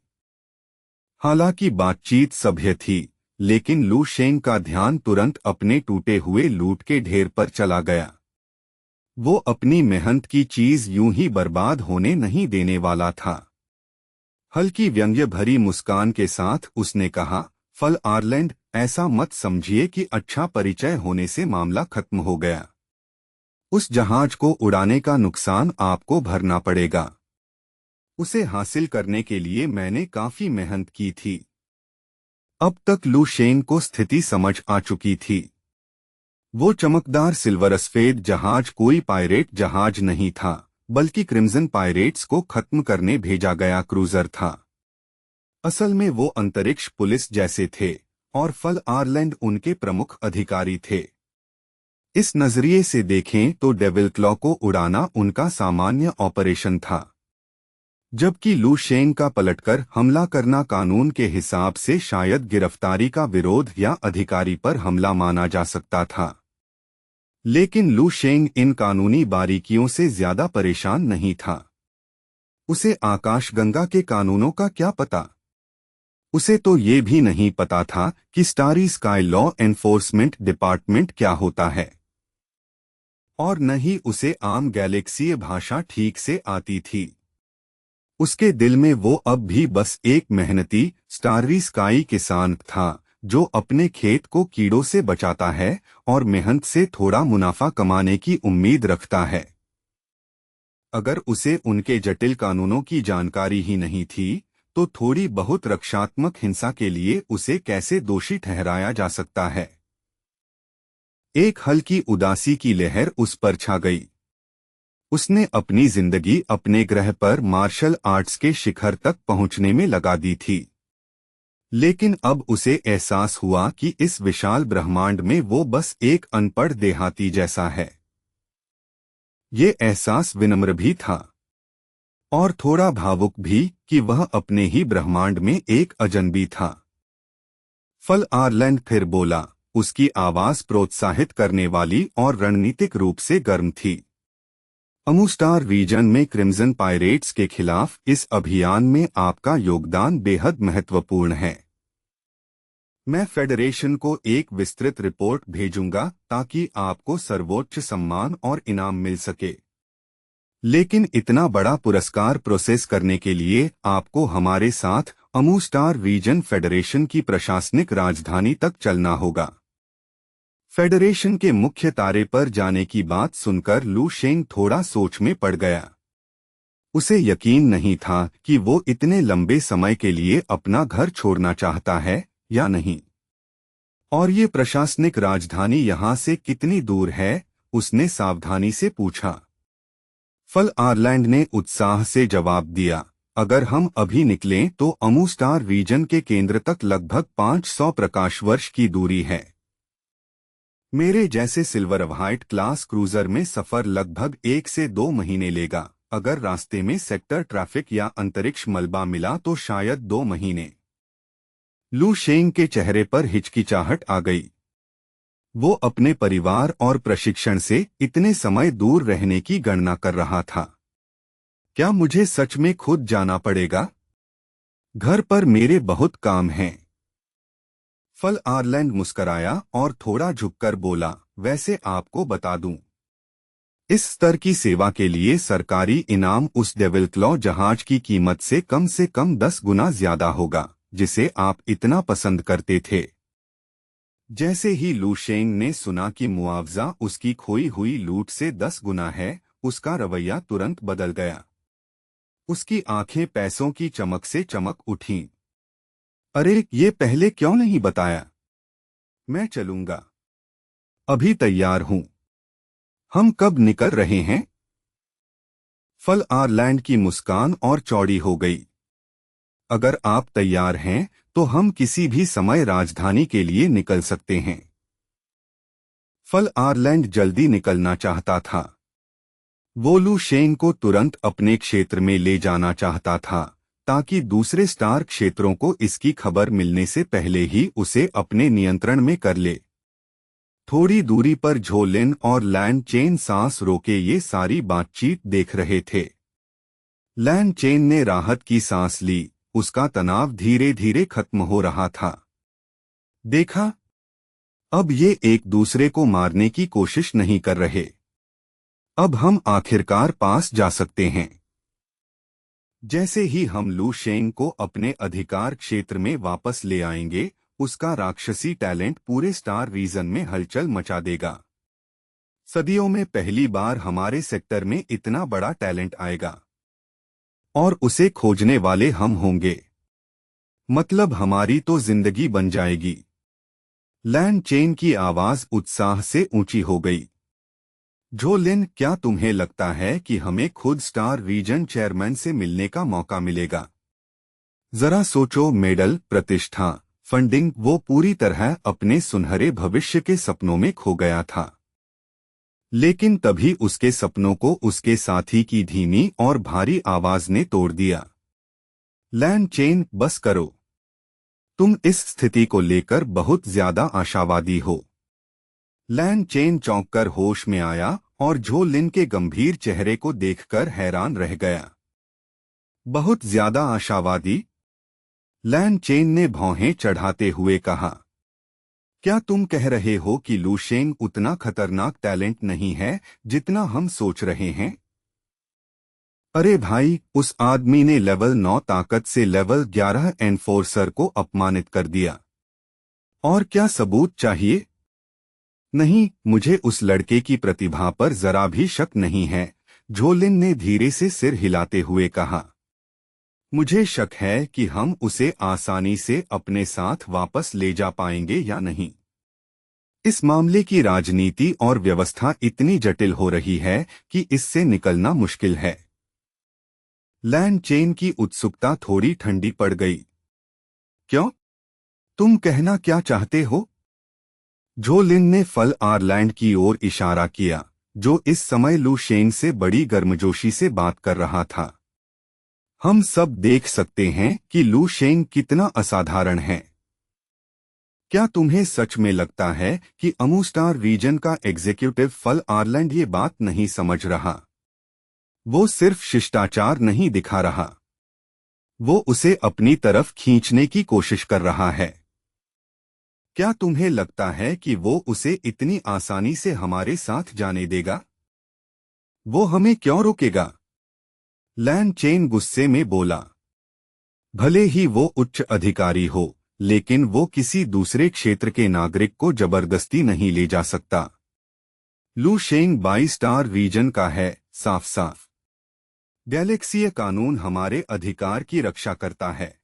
हालांकि बातचीत सभ्य थी, लेकिन लू शेंग का ध्यान तुरंत अपने टूटे हुए लूट के ढेर पर चला गया। वो अपनी मेहनत की चीज यूं ही बर्बाद होने नहीं देने वाला था। हल्की व्यंग्य भरी मुस्कान के साथ उसने कहा, फल आर्लैंड, ऐसा मत समझिए कि अच्छा परिचय होने से मामला खत्म हो गया। उस जहाज को उड़ाने का नुकसान आपको भरना पड़ेगा। उसे हासिल करने के लिए मैंने काफी मेहनत की थी। अब तक लू शेंग को स्थिति समझ आ चुकी थी। वो चमकदार सिल्वर सफेद जहाज कोई पायरेट जहाज नहीं था, बल्कि क्रिम्सन पायरेट्स को खत्म करने भेजा गया क्रूजर था। असल में वो अंतरिक्ष पुलिस जैसे थे और फल आर्लैंड उनके प्रमुख अधिकारी थे। इस नजरिए से देखें तो डेविल क्लॉ को उड़ाना उनका सामान्य ऑपरेशन था, जबकि लू शेंग का पलटकर हमला करना कानून के हिसाब से शायद गिरफ्तारी का विरोध या अधिकारी पर हमला माना जा सकता था। लेकिन लू शेंग इन कानूनी बारीकियों से ज्यादा परेशान नहीं था। उसे आकाशगंगा के कानूनों का क्या पता। उसे तो ये भी नहीं पता था कि starry sky law enforcement department क्या होता है, और न ही उसे आम गैलेक्सीय भाषा ठीक से आती थी। उसके दिल में वो अब भी बस एक मेहनती स्टारी स्काई किसान था जो अपने खेत को कीड़ों से बचाता है और मेहनत से थोड़ा मुनाफा कमाने की उम्मीद रखता है। अगर उसे उनके जटिल कानूनों की जानकारी ही नहीं थी तो थोड़ी बहुत रक्षात्मक हिंसा के लिए उसे कैसे दोषी ठहराया जा सकता है। एक हल्की उदासी की लहर उस पर छा गई। उसने अपनी जिंदगी अपने ग्रह पर मार्शल आर्ट्स के शिखर तक पहुंचने में लगा दी थी, लेकिन अब उसे एहसास हुआ कि इस विशाल ब्रह्मांड में वो बस एक अनपढ़ देहाती जैसा है। ये एहसास विनम्र भी था और थोड़ा भावुक भी कि वह अपने ही ब्रह्मांड में एक अजनबी था। फल आर्लैंड फिर बोला, उसकी आवाज प्रोत्साहित करने वाली और रणनीतिक रूप से गर्म थी। अमूस्टार रीजन में क्रिम्सन पायरेट्स के खिलाफ इस अभियान में आपका योगदान बेहद महत्वपूर्ण है। मैं फेडरेशन को एक विस्तृत रिपोर्ट भेजूंगा ताकि आपको सर्वोच्च सम्मान और इनाम मिल सके। लेकिन इतना बड़ा पुरस्कार प्रोसेस करने के लिए आपको हमारे साथ अमूस्टार रीजन फेडरेशन की प्रशासनिक राजधानी तक चलना होगा। फेडरेशन के मुख्य तारे पर जाने की बात सुनकर लू शेंग थोड़ा सोच में पड़ गया। उसे यकीन नहीं था कि वो इतने लंबे समय के लिए अपना घर छोड़ना चाहता है या नहीं। और ये प्रशासनिक राजधानी यहाँ से कितनी दूर है, उसने सावधानी से पूछा। फल आर्लैंड ने उत्साह से जवाब दिया, अगर हम अभी निकलें तो अमूस्टार रीजन के केंद्र तक लगभग 500 प्रकाश वर्ष की दूरी है। मेरे जैसे सिल्वर व्हाइट क्लास क्रूजर में सफर लगभग 1 से 2 महीने लेगा। अगर रास्ते में सेक्टर ट्रैफिक या अंतरिक्ष मलबा मिला तो शायद 2 महीने। लू शेंग के चेहरे पर हिचकिचाहट आ गई। वो अपने परिवार और प्रशिक्षण से इतने समय दूर रहने की गणना कर रहा था। क्या मुझे सच में खुद जाना पड़ेगा? घर पर मेरे बहुत काम हैं। फल आर्लैंड मुस्कराया और थोड़ा झुककर बोला, वैसे आपको बता दूं, इस स्तर की सेवा के लिए सरकारी इनाम उस डेविल क्लॉ जहाज की कीमत से कम 10 गुना ज्यादा होगा जिसे आप इतना पसंद करते थे। जैसे ही लू शेंग ने सुना कि मुआवजा उसकी खोई हुई लूट से 10 गुना है, उसका रवैया तुरंत बदल गया। उसकी आंखें पैसों की चमक से चमक उठीं। अरे, ये पहले क्यों नहीं बताया? मैं चलूंगा। अभी तैयार हूं। हम कब निकल रहे हैं? फल आरलैंड की मुस्कान और चौड़ी हो गई। अगर आप तैयार हैं तो हम किसी भी समय राजधानी के लिए निकल सकते हैं। फल आरलैंड जल्दी निकलना चाहता था। वो लू शेंग को तुरंत अपने क्षेत्र में ले जाना चाहता था ताकि दूसरे स्टार क्षेत्रों को इसकी खबर मिलने से पहले ही उसे अपने नियंत्रण में कर ले। थोड़ी दूरी पर झोलिन और लैन चेन सांस रोके ये सारी बातचीत देख रहे थे। लैन चेन ने राहत की सांस ली, उसका तनाव धीरे धीरे खत्म हो रहा था। देखा, अब ये एक दूसरे को मारने की कोशिश नहीं कर रहे। अब हम आखिरकार पास जा सकते हैं। जैसे ही हम लू शेंग को अपने अधिकार क्षेत्र में वापस ले आएंगे, उसका राक्षसी टैलेंट पूरे स्टार रीजन में हलचल मचा देगा। सदियों में पहली बार हमारे सेक्टर में इतना बड़ा टैलेंट आएगा और उसे खोजने वाले हम होंगे। मतलब हमारी तो जिंदगी बन जाएगी। लैन चेन की आवाज उत्साह से ऊंची हो गई। झोलिन, क्या तुम्हें लगता है कि हमें खुद स्टार रीजन चेयरमैन से मिलने का मौका मिलेगा? जरा सोचो, मेडल, प्रतिष्ठा, फंडिंग, वो पूरी तरह अपने सुनहरे भविष्य के सपनों में खो गया था। लेकिन तभी उसके सपनों को उसके साथी की धीमी और भारी आवाज ने तोड़ दिया। लैन चेन, बस करो। तुम इस स्थिति को लेकर बहुत ज्यादा आशावादी हो। लैन चेन चौंककर होश में आया और झो लिन के गंभीर चेहरे को देखकर हैरान रह गया। बहुत ज्यादा आशावादी? लैन चेन ने भौहें चढ़ाते हुए कहा। क्या तुम कह रहे हो कि लू शेंग उतना खतरनाक टैलेंट नहीं है जितना हम सोच रहे हैं? अरे भाई, उस आदमी ने लेवल 9 ताकत से लेवल 11 एनफोर्सर को अपमानित कर दिया। और क्या सबूत चाहिए? नहीं, मुझे उस लड़के की प्रतिभा पर जरा भी शक नहीं है, झोलिन ने धीरे से सिर हिलाते हुए कहा। मुझे शक है कि हम उसे आसानी से अपने साथ वापस ले जा पाएंगे या नहीं। इस मामले की राजनीति और व्यवस्था इतनी जटिल हो रही है कि इससे निकलना मुश्किल है। लैन चेन की उत्सुकता थोड़ी ठंडी पड़ गई। क्यों? तुम कहना क्या चाहते हो? झो लिन ने फल आरलैंड की ओर इशारा किया, जो इस समय लू शेंग से बड़ी गर्मजोशी से बात कर रहा था। हम सब देख सकते हैं कि लू शेंग कितना असाधारण है। क्या तुम्हें सच में लगता है कि अमू स्टार रीजन का एग्जीक्यूटिव फल आरलैंड ये बात नहीं समझ रहा? वो सिर्फ शिष्टाचार नहीं दिखा रहा, वो उसे अपनी तरफ खींचने की कोशिश कर रहा है। क्या तुम्हें लगता है कि वो उसे इतनी आसानी से हमारे साथ जाने देगा? वो हमें क्यों रोकेगा? लैन चेन गुस्से में बोला। भले ही वो उच्च अधिकारी हो, लेकिन वो किसी दूसरे क्षेत्र के नागरिक को जबरदस्ती नहीं ले जा सकता। लू शेंग 22 स्टार रीजन का है, साफ साफ। गैलेक्सीय कानून हमारे अधिकार की रक्षा करता है।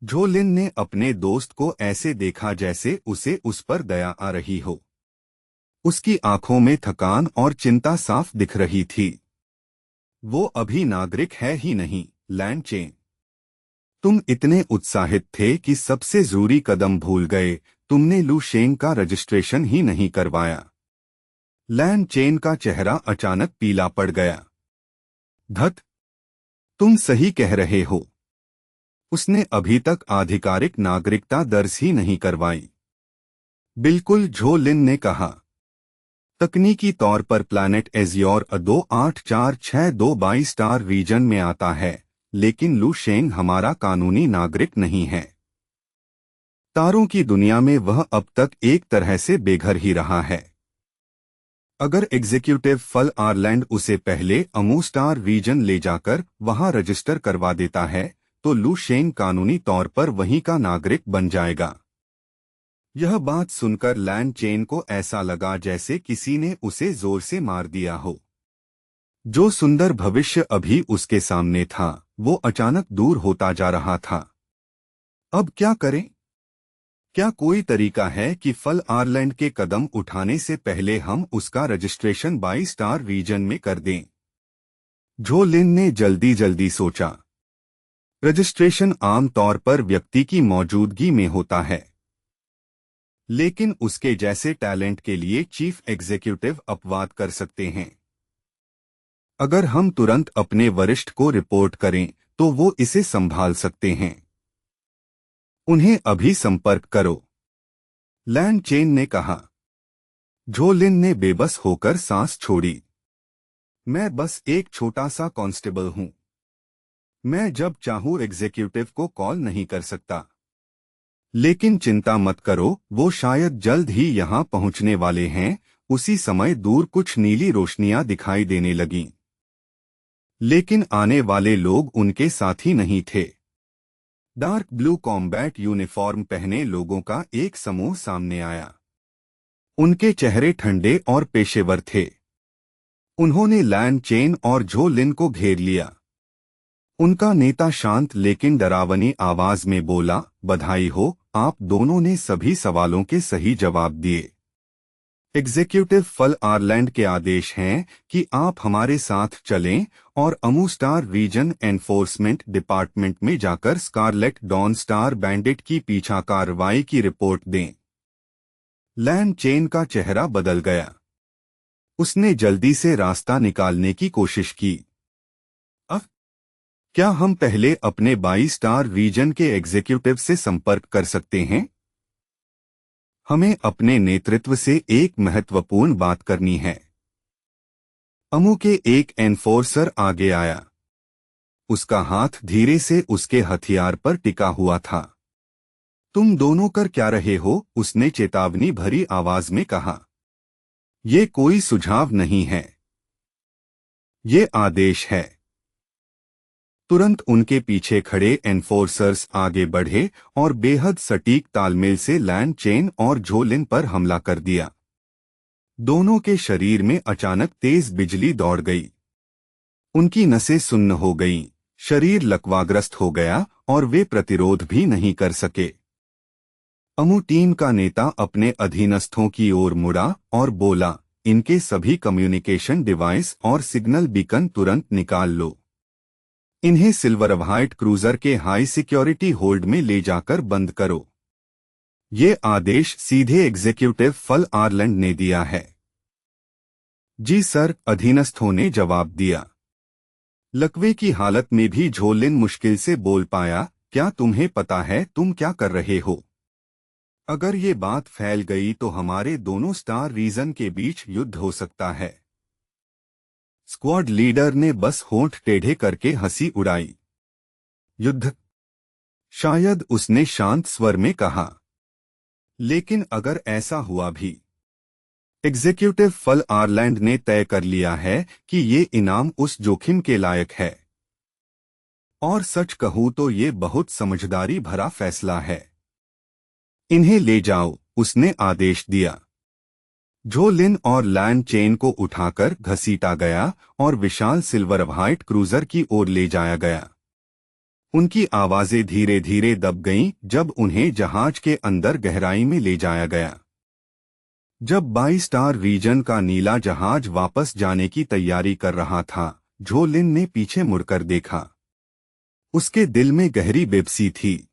झो लिन ने अपने दोस्त को ऐसे देखा जैसे उसे उस पर दया आ रही हो। उसकी आंखों में थकान और चिंता साफ दिख रही थी। वो अभी नागरिक है ही नहीं, लैन चेन। तुम इतने उत्साहित थे कि सबसे जरूरी कदम भूल गए, तुमने लू शेंग का रजिस्ट्रेशन ही नहीं करवाया। लैन चेन का चेहरा अचानक पीला पड़ गया। धत, तुम सही कह रहे हो। उसने अभी तक आधिकारिक नागरिकता दर्ज ही नहीं करवाई। बिल्कुल, झो लिन ने कहा। तकनीकी तौर पर प्लैनेट एजियोर 284622 स्टार रीजन में आता है, लेकिन लू शेंग हमारा कानूनी नागरिक नहीं है। तारों की दुनिया में वह अब तक एक तरह से बेघर ही रहा है। अगर एग्जीक्यूटिव फल आरलैंड उसे पहले अमू स्टार रीजन ले जाकर वहां रजिस्टर करवा देता है, तो लू शेंग कानूनी तौर पर वहीं का नागरिक बन जाएगा। यह बात सुनकर लैन चेन को ऐसा लगा जैसे किसी ने उसे जोर से मार दिया हो। जो सुंदर भविष्य अभी उसके सामने था, वो अचानक दूर होता जा रहा था। अब क्या करें? क्या कोई तरीका है कि फल आयरलैंड के कदम उठाने से पहले हम उसका रजिस्ट्रेशन 22 स्टार रीजन में कर दें? झो लिन ने जल्दी जल्दी सोचा। रजिस्ट्रेशन आमतौर पर व्यक्ति की मौजूदगी में होता है, लेकिन उसके जैसे टैलेंट के लिए चीफ एग्जीक्यूटिव अपवाद कर सकते हैं। अगर हम तुरंत अपने वरिष्ठ को रिपोर्ट करें तो वो इसे संभाल सकते हैं। उन्हें अभी संपर्क करो, लैन चेन ने कहा। झो लिन ने बेबस होकर सांस छोड़ी। मैं बस एक छोटा सा कांस्टेबल हूं। मैं जब चाहूं एग्जीक्यूटिव को कॉल नहीं कर सकता। लेकिन चिंता मत करो, वो शायद जल्द ही यहां पहुंचने वाले हैं। उसी समय दूर कुछ नीली रोशनियां दिखाई देने लगीं। लेकिन आने वाले लोग उनके साथी नहीं थे। डार्क ब्लू कॉम्बैट यूनिफॉर्म पहने लोगों का एक समूह सामने आया। उनके चेहरे ठंडे और पेशेवर थे। उन्होंने लैन चेन और झो लिन को घेर लिया। उनका नेता शांत लेकिन डरावनी आवाज में बोला, बधाई हो, आप दोनों ने सभी सवालों के सही जवाब दिए। एग्जीक्यूटिव फल आयरलैंड के आदेश हैं कि आप हमारे साथ चलें और अमू स्टार रीजन एनफोर्समेंट डिपार्टमेंट में जाकर स्कारलेट डॉन स्टार बैंडिट की पीछा कार्रवाई की रिपोर्ट दें। लैन चेन का चेहरा बदल गया। उसने जल्दी से रास्ता निकालने की कोशिश की। अब क्या हम पहले अपने 22 स्टार रीजन के एग्जीक्यूटिव से संपर्क कर सकते हैं? हमें अपने नेतृत्व से एक महत्वपूर्ण बात करनी है। अमू के एक एनफोर्सर आगे आया। उसका हाथ धीरे से उसके हथियार पर टिका हुआ था। तुम दोनों कर क्या रहे हो? उसने चेतावनी भरी आवाज में कहा। ये कोई सुझाव नहीं है, ये आदेश है। तुरंत उनके पीछे खड़े एनफोर्सर्स आगे बढ़े और बेहद सटीक तालमेल से लैन चेन और झो लिन पर हमला कर दिया। दोनों के शरीर में अचानक तेज बिजली दौड़ गई। उनकी नसें सुन्न हो गईं, शरीर लकवाग्रस्त हो गया और वे प्रतिरोध भी नहीं कर सके। अमू टीम का नेता अपने अधीनस्थों की ओर मुड़ा और बोला, इनके सभी कम्युनिकेशन डिवाइस और सिग्नल बीकन तुरंत निकाल लो। इन्हें सिल्वर व्हाइट क्रूजर के हाई सिक्योरिटी होल्ड में ले जाकर बंद करो। ये आदेश सीधे एग्जीक्यूटिव फल आयरलैंड ने दिया है। जी सर, अधीनस्थों ने जवाब दिया। लकवे की हालत में भी झो लिन मुश्किल से बोल पाया, क्या तुम्हें पता है तुम क्या कर रहे हो? अगर ये बात फैल गई तो हमारे दोनों स्टार रीजन के बीच युद्ध हो सकता है। स्क्वाड लीडर ने बस होंठ टेढ़े करके हंसी उड़ाई। युद्ध? शायद, उसने शांत स्वर में कहा। लेकिन अगर ऐसा हुआ भी? एग्जीक्यूटिव फल आयरलैंड ने तय कर लिया है कि ये इनाम उस जोखिम के लायक है। और सच कहूं तो ये बहुत समझदारी भरा फैसला है। इन्हें ले जाओ, उसने आदेश दिया। झो लिन और लैन चेन को उठाकर घसीटा गया और विशाल सिल्वर व्हाइट क्रूजर की ओर ले जाया गया। उनकी आवाजें धीरे धीरे दब गईं जब उन्हें जहाज के अंदर गहराई में ले जाया गया। जब 22 स्टार रीजन का नीला जहाज वापस जाने की तैयारी कर रहा था, झो लिन ने पीछे मुड़कर देखा। उसके दिल में गहरी बेबसी थी।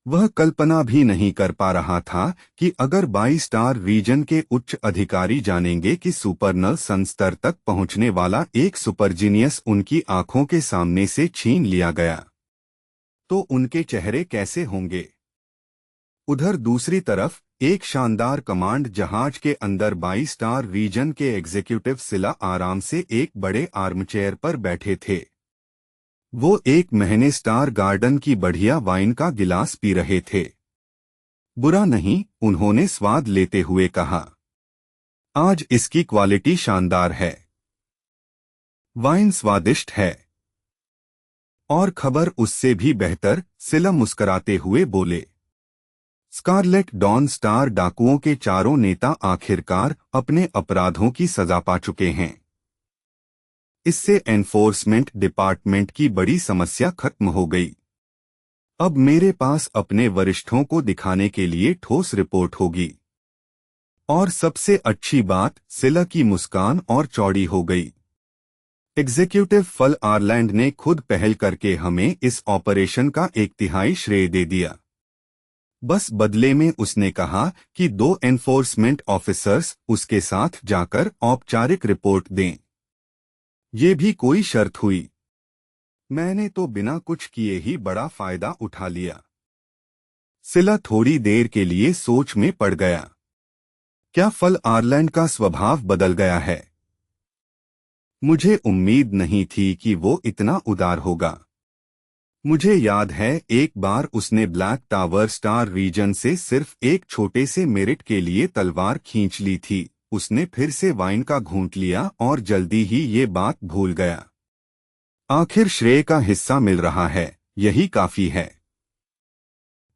वह कल्पना भी नहीं कर पा रहा था कि अगर 22 स्टार रीजन के उच्च अधिकारी जानेंगे कि सुपरनल सन स्तर तक पहुंचने वाला एक सुपरजीनियस उनकी आंखों के सामने से छीन लिया गया, तो उनके चेहरे कैसे होंगे। उधर दूसरी तरफ एक शानदार कमांड जहाज के अंदर 22 स्टार रीजन के एग्जीक्यूटिव सिला आराम से एक बड़े आर्मचेयर पर बैठे थे। वो एक महीने स्टार गार्डन की बढ़िया वाइन का गिलास पी रहे थे। बुरा नहीं, उन्होंने स्वाद लेते हुए कहा। आज इसकी क्वालिटी शानदार है। वाइन स्वादिष्ट है। और खबर उससे भी बेहतर, सिला मुस्कुराते हुए बोले। स्कारलेट डॉन स्टार डाकुओं के चारों नेता आखिरकार अपने अपराधों की सजा पा चुके हैं। इससे एनफोर्समेंट डिपार्टमेंट की बड़ी समस्या खत्म हो गई। अब मेरे पास अपने वरिष्ठों को दिखाने के लिए ठोस रिपोर्ट होगी। और सबसे अच्छी बात, सिला की मुस्कान और चौड़ी हो गई। एग्जीक्यूटिव फल आयरलैंड ने खुद पहल करके हमें इस ऑपरेशन का 1/3 श्रेय दे दिया। बस बदले में उसने कहा कि 2 एनफोर्समेंट ऑफिसर्स उसके साथ जाकर औपचारिक रिपोर्ट दें। ये भी कोई शर्त हुई? मैंने तो बिना कुछ किए ही बड़ा फायदा उठा लिया। सिला थोड़ी देर के लिए सोच में पड़ गया। क्या फल आयरलैंड का स्वभाव बदल गया है? मुझे उम्मीद नहीं थी कि वो इतना उदार होगा। मुझे याद है एक बार उसने ब्लैक टावर स्टार रीजन से सिर्फ एक छोटे से मेरिट के लिए तलवार खींच ली थी। उसने फिर से वाइन का घूंट लिया और जल्दी ही ये बात भूल गया। आखिर श्रेय का हिस्सा मिल रहा है, यही काफी है।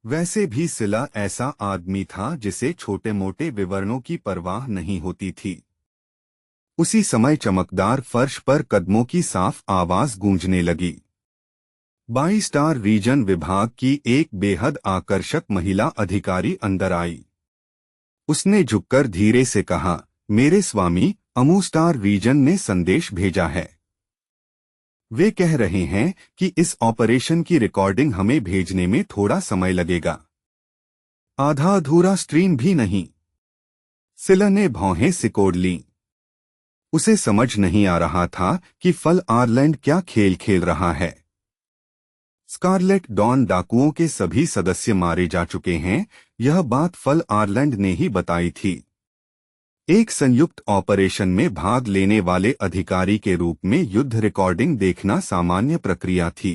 वैसे भी सिला ऐसा आदमी था जिसे छोटे मोटे विवरणों की परवाह नहीं होती थी। उसी समय चमकदार फर्श पर कदमों की साफ आवाज गूंजने लगी। 22 स्टार रीजन विभाग की एक बेहद आकर्षक महिला अधिकारी अंदर आई। उसने झुककर धीरे से कहा, मेरे स्वामी, अमू स्टार रीजन ने संदेश भेजा है। वे कह रहे हैं कि इस ऑपरेशन की रिकॉर्डिंग हमें भेजने में थोड़ा समय लगेगा। आधा अधूरा स्ट्रीम भी नहीं। सिला ने भौहें सिकोड़ लीं। उसे समझ नहीं आ रहा था कि फल आयरलैंड क्या खेल खेल रहा है। स्कारलेट डॉन डाकुओं के सभी सदस्य मारे जा चुके हैं, यह बात फल आयरलैंड ने ही बताई थी। एक संयुक्त ऑपरेशन में भाग लेने वाले अधिकारी के रूप में युद्ध रिकॉर्डिंग देखना सामान्य प्रक्रिया थी।